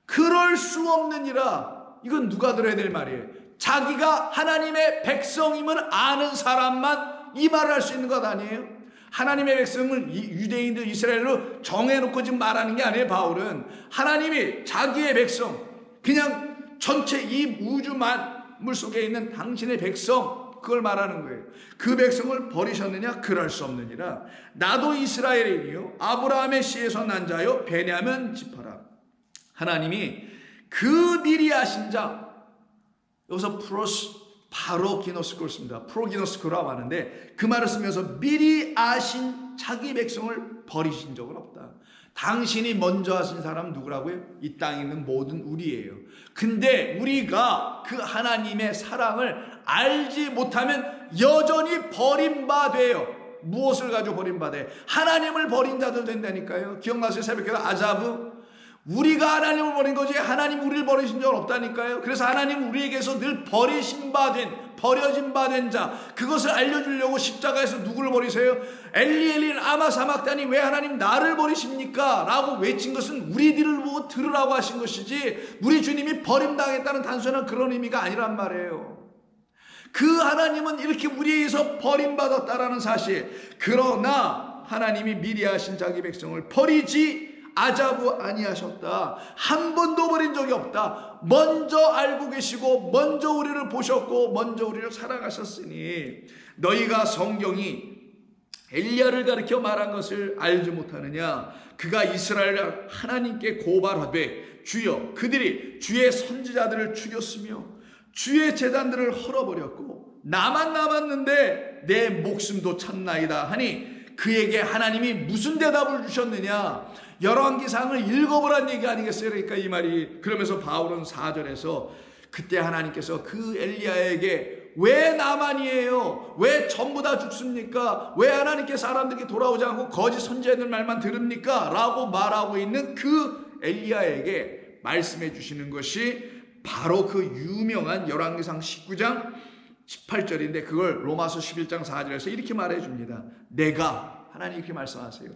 그럴 수 없느니라. 이건 누가 들어야 될 말이에요? 자기가 하나님의 백성임을 아는 사람만 이 말을 할 수 있는 것 아니에요? 하나님의 백성을 유대인들, 이스라엘로 정해놓고 지금 말하는 게 아니에요. 바울은 하나님이 자기의 백성, 그냥 전체 이 우주 만물 속에 있는 당신의 백성, 그걸 말하는 거예요. 그 백성을 버리셨느냐? 그럴 수 없느니라. 나도 이스라엘이요 아브라함의 씨에서 난 자요 베냐민 지파라. 하나님이 그 미리 아신 자, 여기서 바로 기노스코를 씁니다. 프로기노스코라고 하는데, 그 말을 쓰면서 미리 아신 자기 백성을 버리신 적은 없다. 당신이 먼저 하신 사람은 누구라고요? 이 땅에 있는 모든 우리예요. 근데 우리가 그 하나님의 사랑을 알지 못하면 여전히 버림받아요. 무엇을 가지고 버림받아요? 하나님을 버린 자들 된다니까요. 기억나세요? 새벽에 아자브? 우리가 하나님을 버린 거지 하나님 우리를 버리신 적은 없다니까요. 그래서 하나님 우리에게서 늘 버려진 바 된 자, 그것을 알려주려고 십자가에서 누구를 버리세요? 엘리 아마 사막다니 왜 하나님 나를 버리십니까? 라고 외친 것은 우리들을 보고 들으라고 하신 것이지, 우리 주님이 버림당했다는 단순한 그런 의미가 아니란 말이에요. 그 하나님은 이렇게 우리에게서 버림받았다라는 사실. 그러나 하나님이 미리 하신 자기 백성을 버리지 아자부 아니하셨다. 한 번도 버린 적이 없다. 먼저 알고 계시고 먼저 우리를 보셨고 먼저 우리를 사랑하셨으니 너희가 성경이 엘리야를 가리켜 말한 것을 알지 못하느냐? 그가 이스라엘 하나님께 고발하되 주여 그들이 주의 선지자들을 죽였으며 주의 제단들을 헐어버렸고 나만 남았는데 내 목숨도 찼나이다 하니 그에게 하나님이 무슨 대답을 주셨느냐? 열왕기상을 읽어보란 얘기 아니겠어요? 그러니까 이 말이. 그러면서 바울은 4절에서 그때 하나님께서 그 엘리야에게 왜 나만이에요? 왜 전부 다 죽습니까? 왜 하나님께 사람들이 돌아오지 않고 거짓 선지자들 말만 들읍니까? 라고 말하고 있는 그 엘리야에게 말씀해 주시는 것이 바로 그 유명한 열왕기상 19장 18절인데 그걸 로마서 11장 4절에서 이렇게 말해 줍니다. 내가, 하나님 이렇게 말씀하세요.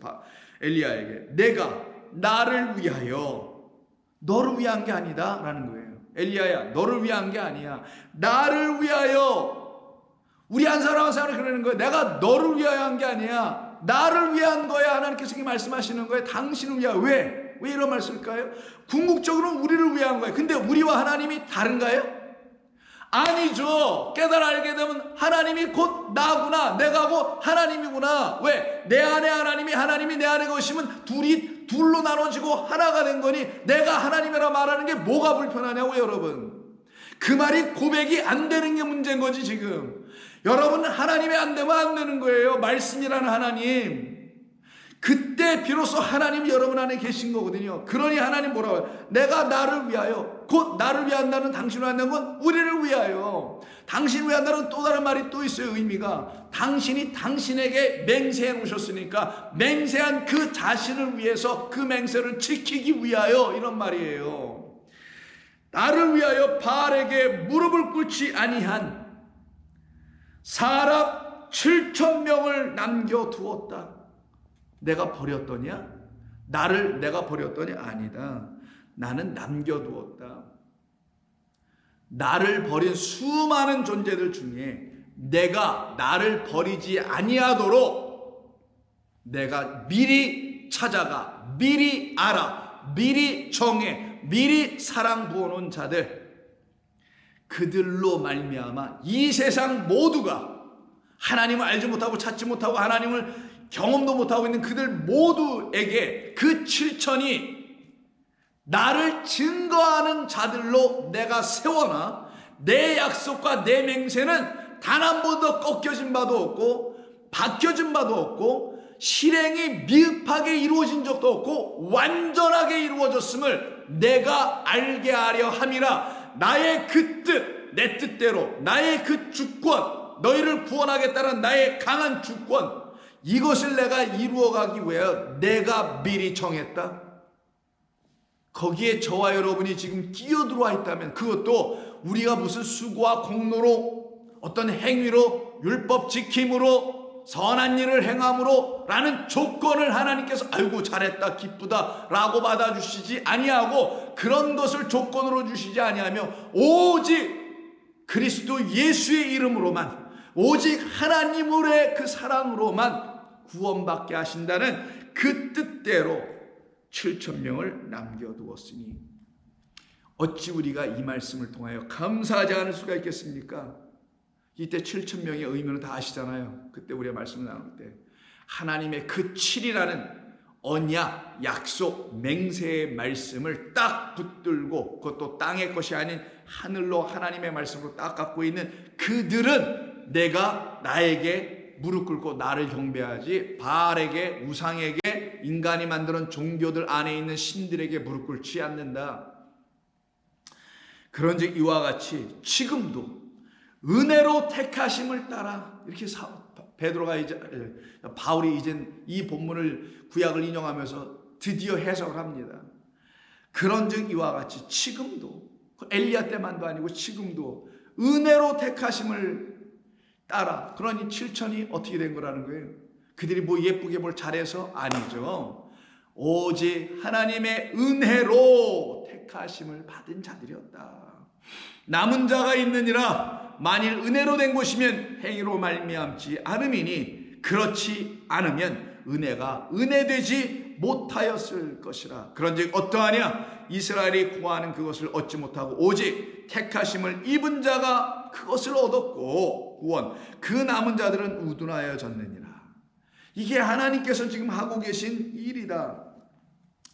엘리야에게 내가 나를 위하여, 너를 위한 게 아니다 라는 거예요. 엘리야야, 너를 위한 게 아니야. 나를 위하여. 우리 한 사람 한 사람을 그러는 거예요. 내가 너를 위하여 한 게 아니야. 나를 위한 거야. 하나님께서 이렇게 말씀하시는 거예요. 당신을 위하여. 왜 이런 말씀일까요? 궁극적으로는 우리를 위한 거예요. 근데 우리와 하나님이 다른가요? 아니죠. 깨달아 알게 되면 하나님이 곧 나구나, 내가 곧 하나님이구나. 왜? 내 안에 하나님이 내 안에 계시면 둘이 둘로 나눠지고 하나가 된 거니 내가 하나님이라 말하는 게 뭐가 불편하냐고 여러분. 그 말이 고백이 안 되는 게 문제인 거지 지금. 여러분 하나님이 안 되면 안 되는 거예요. 말씀이라는 하나님. 그때 비로소 하나님이 여러분 안에 계신 거거든요. 그러니 하나님 뭐라고 해요? 내가 나를 위하여, 곧 나를 위한다는, 당신을 위한다는 건 우리를 위하여. 당신을 위한다는 또 다른 말이 또 있어요. 의미가 당신이 당신에게 맹세해 놓으셨으니까 맹세한 그 자신을 위해서 그 맹세를 지키기 위하여, 이런 말이에요. 나를 위하여 바알에게 무릎을 꿇지 아니한 사람 7,000명을 남겨두었다. 내가 버렸더냐? 나를 내가 버렸더니 아니다. 나는 남겨두었다. 나를 버린 수많은 존재들 중에 내가 나를 버리지 아니하도록 내가 미리 찾아가, 미리 알아, 미리 정해, 미리 사랑 부어놓은 자들, 그들로 말미암아 이 세상 모두가 하나님을 알지 못하고 찾지 못하고 하나님을 경험도 못하고 있는 그들 모두에게 그 7천이 나를 증거하는 자들로 내가 세워놔. 내 약속과 내 맹세는 단 한 번도 꺾여진 바도 없고 바뀌어진 바도 없고 실행이 미흡하게 이루어진 적도 없고 완전하게 이루어졌음을 내가 알게 하려 함이라. 나의 그 뜻, 내 뜻대로 나의 그 주권, 너희를 구원하겠다는 나의 강한 주권, 이것을 내가 이루어가기 위하여 내가 미리 정했다. 거기에 저와 여러분이 지금 끼어들어와 있다면, 그것도 우리가 무슨 수고와 공로로, 어떤 행위로, 율법 지킴으로, 선한 일을 행함으로 라는 조건을 하나님께서 아이고 잘했다 기쁘다 라고 받아주시지 아니하고, 그런 것을 조건으로 주시지 아니하며 오직 그리스도 예수의 이름으로만, 오직 하나님의 그 사랑으로만 구원받게 하신다는 그 뜻대로 7,000명을 남겨두었으니 어찌 우리가 이 말씀을 통하여 감사하지 않을 수가 있겠습니까? 이때 7,000명의 의미는 다 아시잖아요. 그때 우리가 말씀을 나눌 때 하나님의 그 7이라는 언약, 약속, 맹세의 말씀을 딱 붙들고, 그것도 땅의 것이 아닌 하늘로 하나님의 말씀으로 딱 갖고 있는 그들은 내가 나에게 무릎 꿇고 나를 경배하지 바알에게, 우상에게, 인간이 만드는 종교들 안에 있는 신들에게 무릎 꿇지 않는다. 그런즉 이와 같이 지금도 은혜로 택하심을 따라, 이렇게 베드로가 이제, 바울이 이제 이 본문을 구약을 인용하면서 드디어 해석을 합니다. 그런즉 이와 같이 지금도, 엘리야 때만도 아니고 지금도 은혜로 택하심을 따라, 그러니 7천이 어떻게 된 거라는 거예요? 그들이 뭐 예쁘게 뭘 잘해서? 아니죠. 오직 하나님의 은혜로 택하심을 받은 자들이었다. 남은 자가 있느니라. 만일 은혜로 된 것이면 행위로 말미암지 않음이니 그렇지 않으면 은혜가 은혜되지 못하였을 것이라. 그런즉 어떠하냐? 이스라엘이 구하는 그것을 얻지 못하고 오직 택하심을 입은 자가 그것을 얻었고 구원, 그 남은 자들은 우둔하여졌느니라. 이게 하나님께서 지금 하고 계신 일이다.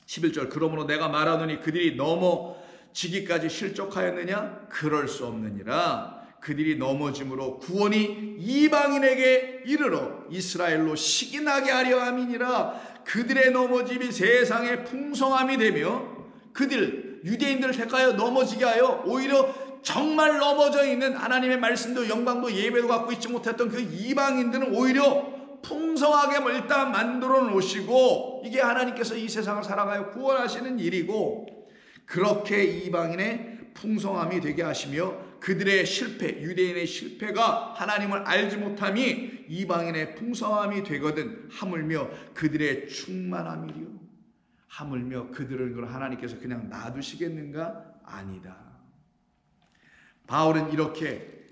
11절, 그러므로 내가 말하노니 그들이 넘어지기까지 실족하였느냐? 그럴 수 없느니라. 그들이 넘어짐으로 구원이 이방인에게 이르러 이스라엘로 식인하게 하려 함이니라. 그들의 넘어짐이 세상의 풍성함이 되며 그들 유대인들을 택하여 넘어지게 하여 오히려 정말 넘어져 있는 하나님의 말씀도 영광도 예배도 갖고 있지 못했던 그 이방인들은 오히려 풍성하게 일단 만들어 놓으시고, 이게 하나님께서 이 세상을 살아가여 구원하시는 일이고, 그렇게 이방인의 풍성함이 되게 하시며 그들의 실패, 유대인의 실패가 하나님을 알지 못함이 이방인의 풍성함이 되거든 하물며 그들의 충만함이리요. 하물며 그들을 하나님께서 그냥 놔두시겠는가? 아니다. 바울은 이렇게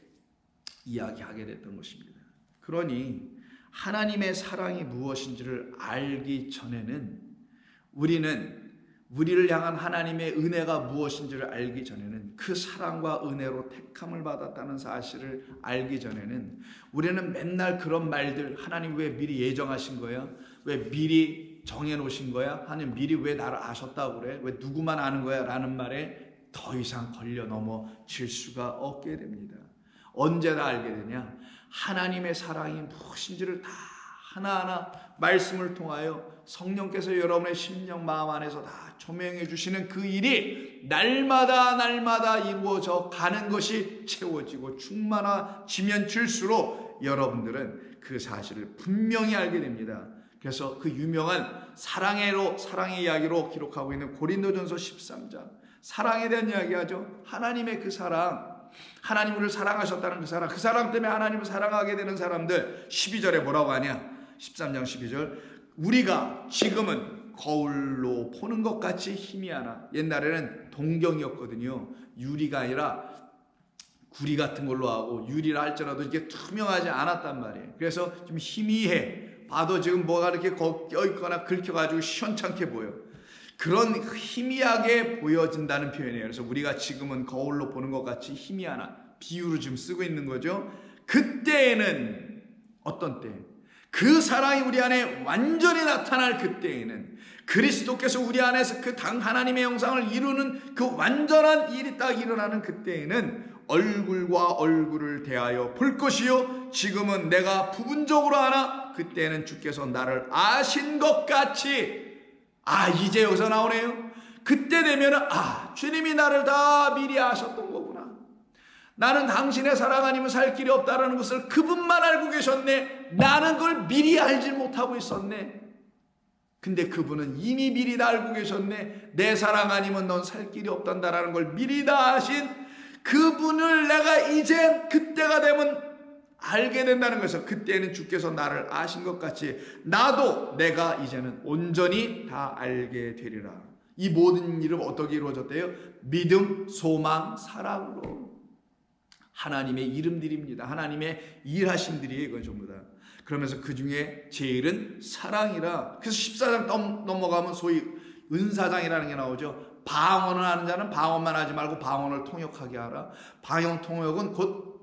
이야기하게 됐던 것입니다. 그러니 하나님의 사랑이 무엇인지를 알기 전에는, 우리를 향한 하나님의 은혜가 무엇인지를 알기 전에는, 그 사랑과 은혜로 택함을 받았다는 사실을 알기 전에는 우리는 맨날 그런 말들, 하나님 왜 미리 예정하신 거야? 왜 미리 정해놓으신 거야? 하나님 미리 왜 나를 아셨다고 그래? 왜 누구만 아는 거야? 라는 말에 더 이상 걸려 넘어질 수가 없게 됩니다. 언제 다 알게 되냐? 하나님의 사랑이 무엇인지를 다 하나하나 말씀을 통하여 성령께서 여러분의 심령 마음 안에서 다 조명해 주시는 그 일이 날마다 이루어져 가는 것이 채워지고 충만해지면 줄수록 여러분들은 그 사실을 분명히 알게 됩니다. 그래서 그 유명한 사랑의 이야기로 기록하고 있는 고린도전서 13장, 사랑에 대한 이야기하죠. 하나님의 그 사랑, 하나님 우리를 사랑하셨다는 그 사랑 때문에 하나님을 사랑하게 되는 사람들, 12절에 뭐라고 하냐? 13장 12절, 우리가 지금은 거울로 보는 것 같이 희미하나, 옛날에는 동경이었거든요. 유리가 아니라 구리 같은 걸로 하고, 유리라 할지라도 이게 투명하지 않았단 말이에요. 그래서 좀 희미해. 봐도 지금 뭐가 이렇게 껴있거나 긁혀가지고 시원찮게 보여. 그런 희미하게 보여진다는 표현이에요. 그래서 우리가 지금은 거울로 보는 것 같이 희미하나, 비유로 지금 쓰고 있는 거죠. 그때에는, 어떤 때? 그 사랑이 우리 안에 완전히 나타날 그때에는, 그리스도께서 우리 안에서 그 하나님의 형상을 이루는 그 완전한 일이 딱 일어나는 그때에는 얼굴과 얼굴을 대하여 볼 것이요, 지금은 내가 부분적으로 하나 그때는 주께서 나를 아신 것 같이. 이제 여기서 나오네요. 그때 되면은 주님이 나를 다 미리 아셨던 거구나. 나는 당신의 사랑 아니면 살 길이 없다라는 것을 그분만 알고 계셨네. 나는 그걸 미리 알지 못하고 있었네. 근데 그분은 이미 미리 다 알고 계셨네. 내 사랑 아니면 넌 살 길이 없단다라는 걸 미리 다 아신 그분을 내가 이제 그때가 되면 알게 된다는 것을, 그때는 주께서 나를 아신 것 같이 나도 내가 이제는 온전히 다 알게 되리라. 이 모든 일은 어떻게 이루어졌대요? 믿음, 소망, 사랑으로. 하나님의 이름들입니다. 하나님의 일하심들이에요. 이건 전부 다. 그러면서 그 중에 제일은 사랑이라. 그래서 14장 넘어가면 소위 은사장이라는 게 나오죠. 방언을 하는 자는 방언만 하지 말고 방언을 통역하게 하라. 방언 통역은 곧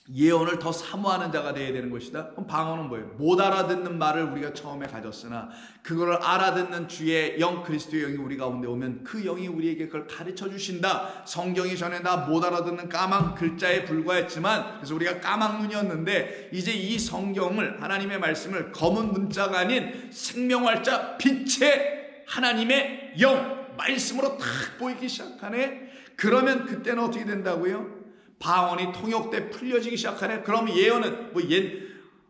예언을 더 사모하는 자가 되어야 되는 것이다. 그럼 방언은 뭐예요? 못 알아듣는 말을 우리가 처음에 가졌으나 그걸 알아듣는 주의 영, 그리스도의 영이 우리 가운데 오면 그 영이 우리에게 그걸 가르쳐 주신다. 성경이 전에 다 못 알아듣는 까만 글자에 불과했지만, 그래서 우리가 까만 눈이었는데 이제 이 성경을, 하나님의 말씀을 검은 문자가 아닌 생명활자 빛의 하나님의 영, 말씀으로 탁 보이기 시작하네. 그러면 그때는 어떻게 된다고요? 방언이 통역돼 풀려지기 시작하네. 그럼 예언은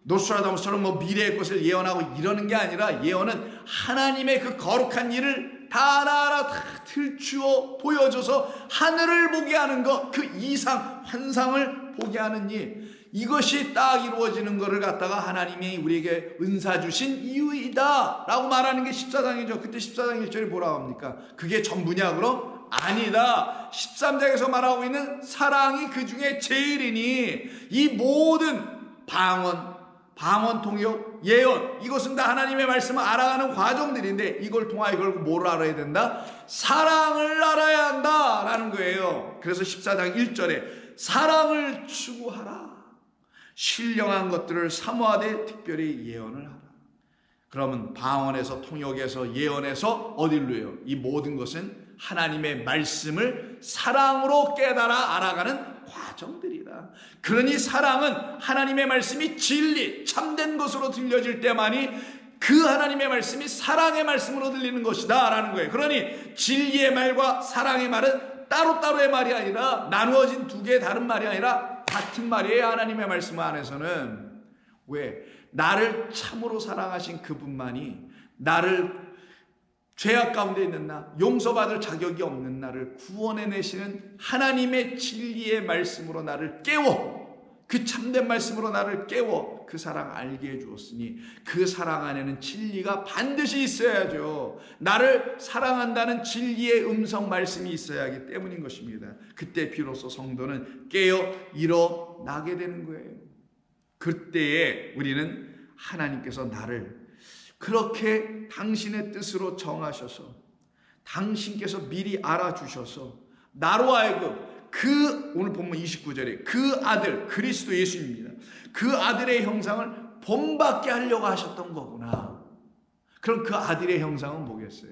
노스트라다무스처럼 미래의 것을 예언하고 이러는 게 아니라, 예언은 하나님의 그 거룩한 일을 다 하나하나 다 들추어 보여줘서 하늘을 보게 하는 것, 그 이상 환상을 보게 하는 일, 이것이 딱 이루어지는 것을 갖다가 하나님이 우리에게 은사 주신 이유이다 라고 말하는 게 14장이죠. 그때 14장 1절이 뭐라고 합니까? 그게 전부냐 그럼? 아니다. 13장에서 말하고 있는 사랑이 그 중에 제일이니, 이 모든 방언 통역, 예언, 이것은 다 하나님의 말씀을 알아가는 과정들인데, 이걸 통하여 결국 뭘 알아야 된다? 사랑을 알아야 한다라는 거예요. 그래서 14장 1절에 사랑을 추구하라. 신령한 것들을 사모하되 특별히 예언을 하라. 그러면 방언에서, 통역에서, 예언에서 어디로요? 이 모든 것은 하나님의 말씀을 사랑으로 깨달아 알아가는 과정들이다. 그러니 사랑은 하나님의 말씀이 진리, 참된 것으로 들려질 때만이 그 하나님의 말씀이 사랑의 말씀으로 들리는 것이다 라는 거예요. 그러니 진리의 말과 사랑의 말은 따로따로의 말이 아니라, 나누어진 두 개의 다른 말이 아니라 같은 말이에요. 하나님의 말씀 안에서는. 왜? 나를 참으로 사랑하신 그분만이 나를, 죄악 가운데 있는 나, 용서받을 자격이 없는 나를 구원해내시는 하나님의 진리의 말씀으로 나를 깨워, 그 참된 말씀으로 나를 깨워 그 사랑 알게 해주었으니, 그 사랑 안에는 진리가 반드시 있어야죠. 나를 사랑한다는 진리의 음성 말씀이 있어야 하기 때문인 것입니다. 그때 비로소 성도는 깨어 일어나게 되는 거예요. 그때에 우리는 하나님께서 나를 그렇게 당신의 뜻으로 정하셔서, 당신께서 미리 알아주셔서 나로 하여금 오늘 본문 29절에 그 아들 그리스도 예수입니다. 그 아들의 형상을 본받게 하려고 하셨던 거구나. 그럼 그 아들의 형상은 뭐겠어요?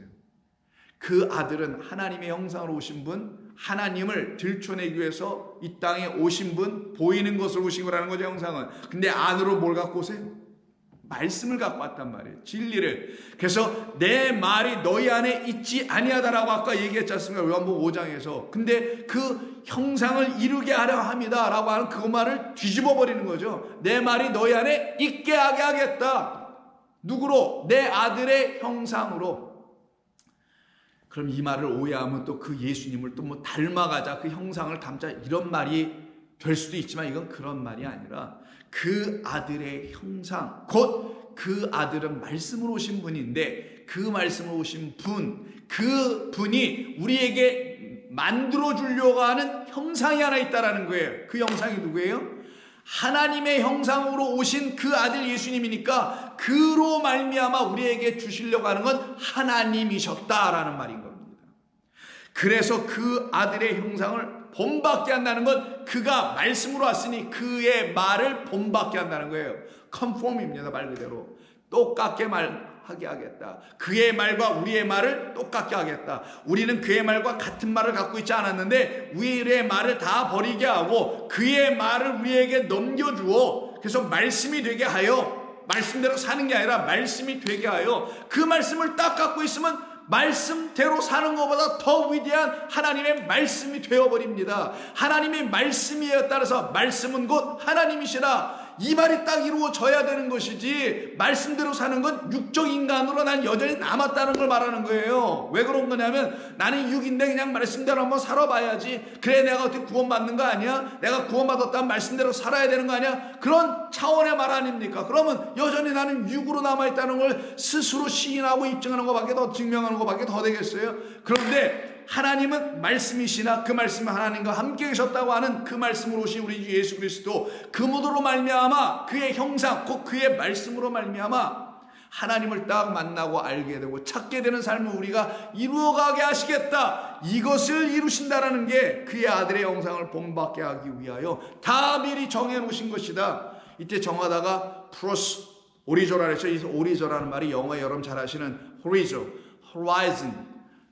그 아들은 하나님의 형상으로 오신 분, 하나님을 들춰내기 위해서 이 땅에 오신 분, 보이는 것으로 오신 거라는 거죠, 형상은. 근데 안으로 뭘 갖고 오세요? 말씀을 갖고 왔단 말이에요. 진리를. 그래서 내 말이 너희 안에 있지 아니하다라고 아까 얘기했지 않습니까? 요한복음 5장에서. 근데 그 형상을 이루게 하려 합니다라고 하는 그 말을 뒤집어 버리는 거죠. 내 말이 너희 안에 있게 하게 하겠다. 누구로? 내 아들의 형상으로. 그럼 이 말을 오해하면 또 그 예수님을 또 뭐 닮아가자, 그 형상을 담자, 이런 말이 될 수도 있지만 이건 그런 말이 아니라 그 아들의 형상, 곧 그 아들은 말씀으로 오신 분인데 그 말씀으로 오신 분, 그 분이 우리에게 만들어 주려고 하는 형상이 하나 있다라는 거예요. 그 형상이 누구예요? 하나님의 형상으로 오신 그 아들 예수님이니까 그로 말미암아 우리에게 주시려고 하는 건 하나님이셨다라는 말인 겁니다. 그래서 그 아들의 형상을 본받게 한다는 건 그가 말씀으로 왔으니 그의 말을 본받게 한다는 거예요. 컨폼입니다. 말 그대로 똑같게 말하게 하겠다. 그의 말과 우리의 말을 똑같게 하겠다. 우리는 그의 말과 같은 말을 갖고 있지 않았는데 우리의 말을 다 버리게 하고 그의 말을 우리에게 넘겨주어 그래서 말씀이 되게 하여, 말씀대로 사는 게 아니라 말씀이 되게 하여 그 말씀을 딱 갖고 있으면 말씀대로 사는 것보다 더 위대한 하나님의 말씀이 되어버립니다. 하나님의 말씀이에 따라서 말씀은 곧 하나님이시라, 이 말이 딱 이루어져야 되는 것이지 말씀대로 사는 건 육적 인간으로 난 여전히 남았다는 걸 말하는 거예요. 왜 그런 거냐면 나는 육인데 그냥 말씀대로 한번 살아봐야지, 그래 내가 어떻게 구원받는 거 아니야? 내가 구원받았다면 말씀대로 살아야 되는 거 아니야? 그런 차원의 말 아닙니까? 그러면 여전히 나는 육으로 남아있다는 걸 스스로 시인하고 입증하는 것밖에 더, 증명하는 것밖에 더 되겠어요? 그런데 하나님은 말씀이시나 그 말씀은 하나님과 함께 계셨다고 하는 그 말씀으로 오신 우리 주 예수 그리스도, 그 모드로 말미암아 그의 형상 곧 그의 말씀으로 말미암아 하나님을 딱 만나고 알게 되고 찾게 되는 삶을 우리가 이루어가게 하시겠다, 이것을 이루신다라는 게 그의 아들의 형상을 본받게 하기 위하여 다 미리 정해놓으신 것이다. 이때 정하다가 플러스 오리조라 해서 이 오리조라는 말이 영어 여러분 잘 아시는 horizon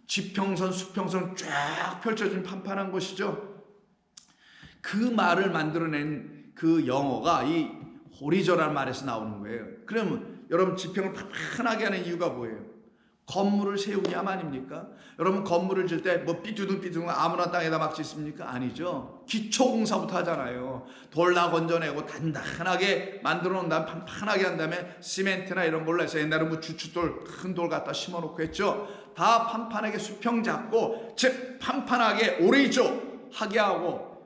지평선, 수평선 쫙 펼쳐진 판판한 것이죠. 그 말을 만들어낸 그 영어가 이 호리조라는 말에서 나오는 거예요. 그러면 여러분 지평을 판판하게 하는 이유가 뭐예요? 건물을 세우기함 아닙니까? 여러분 건물을 질 때 뭐 삐뚤둥 아무나 땅에다 막 짓습니까? 아니죠. 기초공사부터 하잖아요. 돌 다 건져내고 단단하게 만들어 놓은 다음에 판판하게 한 다음에 시멘트나 이런 걸로 해서, 옛날에 뭐 주춧돌 큰 돌 갖다 심어놓고 했죠. 다 판판하게 수평 잡고, 즉 판판하게 오리조 하게 하고,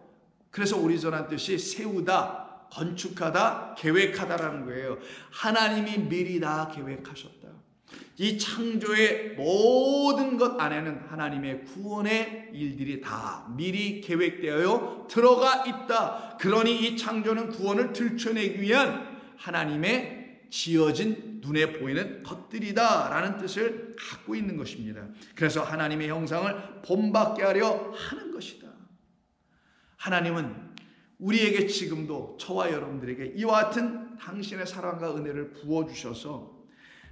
그래서 오리조란 뜻이 세우다, 건축하다, 계획하다라는 거예요. 하나님이 미리 다 계획하셨다. 이 창조의 모든 것 안에는 하나님의 구원의 일들이 다 미리 계획되어 들어가 있다. 그러니 이 창조는 구원을 들춰내기 위한 하나님의 지어진 눈에 보이는 것들이다 라는 뜻을 갖고 있는 것입니다. 그래서 하나님의 형상을 본받게 하려 하는 것이다. 하나님은 우리에게 지금도, 저와 여러분들에게 이와 같은 당신의 사랑과 은혜를 부어주셔서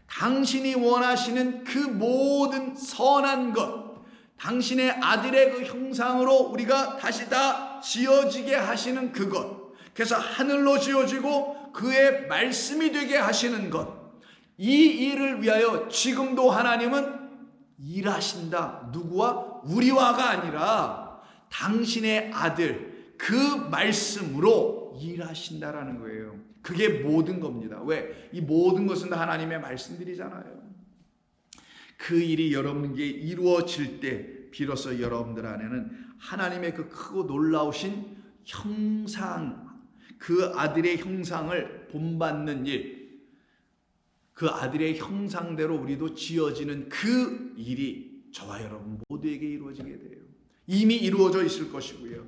당신이 원하시는 그 모든 선한 것, 당신의 아들의 그 형상으로 우리가 다시 다 지어지게 하시는 그것, 그래서 하늘로 지어지고 그의 말씀이 되게 하시는 것, 이 일을 위하여 지금도 하나님은 일하신다. 누구와? 우리와가 아니라 당신의 아들 그 말씀으로 일하신다라는 거예요. 그게 모든 겁니다. 왜? 이 모든 것은 하나님의 말씀들이잖아요. 그 일이 여러분에게 이루어질 때 비로소 여러분들 안에는 하나님의 그 크고 놀라우신 형상, 그 아들의 형상을 본받는 일, 그 아들의 형상대로 우리도 지어지는 그 일이 저와 여러분 모두에게 이루어지게 돼요. 이미 이루어져 있을 것이고요.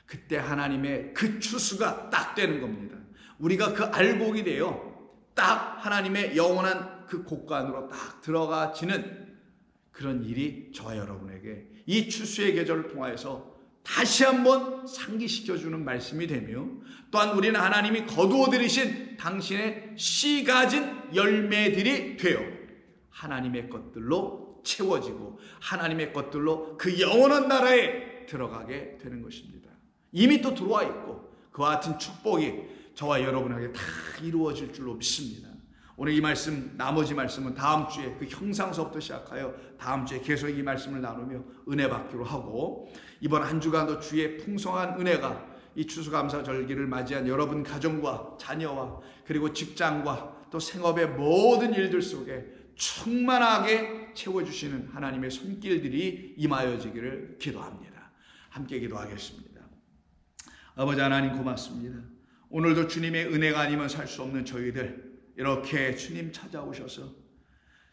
그때 하나님의 그 추수가 딱 되는 겁니다. 우리가 그 알곡이 되어 딱 하나님의 영원한 그 곳간으로 딱 들어가지는 그런 일이 저와 여러분에게 이 추수의 계절을 통하여서 다시 한번 상기시켜주는 말씀이 되며, 또한 우리는 하나님이 거두어 들이신 당신의 씨 가진 열매들이 되어 하나님의 것들로 채워지고 하나님의 것들로 그 영원한 나라에 들어가게 되는 것입니다. 이미 또 들어와 있고 그와 같은 축복이 저와 여러분에게 다 이루어질 줄로 믿습니다. 오늘 이 말씀, 나머지 말씀은 다음 주에 그 형상서부터 시작하여 다음 주에 계속 이 말씀을 나누며 은혜 받기로 하고, 이번 한 주간도 주의 풍성한 은혜가 이 추수감사절기를 맞이한 여러분 가정과 자녀와 그리고 직장과 또 생업의 모든 일들 속에 충만하게 채워주시는 하나님의 손길들이 임하여지기를 기도합니다. 함께 기도하겠습니다. 아버지 하나님 고맙습니다. 오늘도 주님의 은혜가 아니면 살 수 없는 저희들, 이렇게 주님 찾아오셔서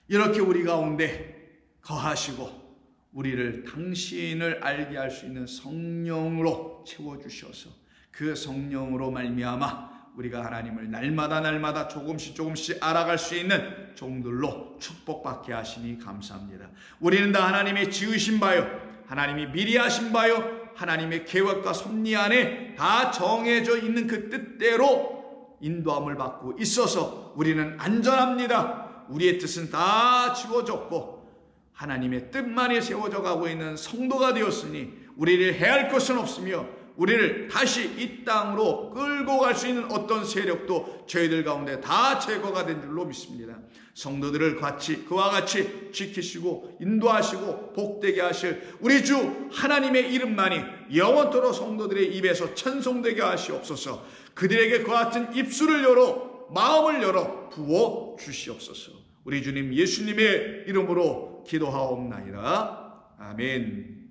이렇게 우리 가운데 거하시고 우리를 당신을 알게 할 수 있는 성령으로 채워주셔서 그 성령으로 말미암아 우리가 하나님을 날마다 조금씩 알아갈 수 있는 종들로 축복받게 하시니 감사합니다. 우리는 다 하나님의 지으신 바요, 하나님이 미리 하신 바요, 하나님의 계획과 섭리 안에 다 정해져 있는 그 뜻대로 인도함을 받고 있어서 우리는 안전합니다. 우리의 뜻은 다 지워졌고 하나님의 뜻만이 세워져 가고 있는 성도가 되었으니 우리를 해할 것은 없으며 우리를 다시 이 땅으로 끌고 갈 수 있는 어떤 세력도 저희들 가운데 다 제거가 된 줄로 믿습니다. 성도들을 그와 같이 지키시고 인도하시고 복되게 하실 우리 주 하나님의 이름만이 영원토록 성도들의 입에서 찬송되게 하시옵소서. 그들에게 그와 같은 입술을 열어 마음을 열어 부어 주시옵소서. 우리 주님 예수님의 이름으로 기도하옵나이다. 아멘.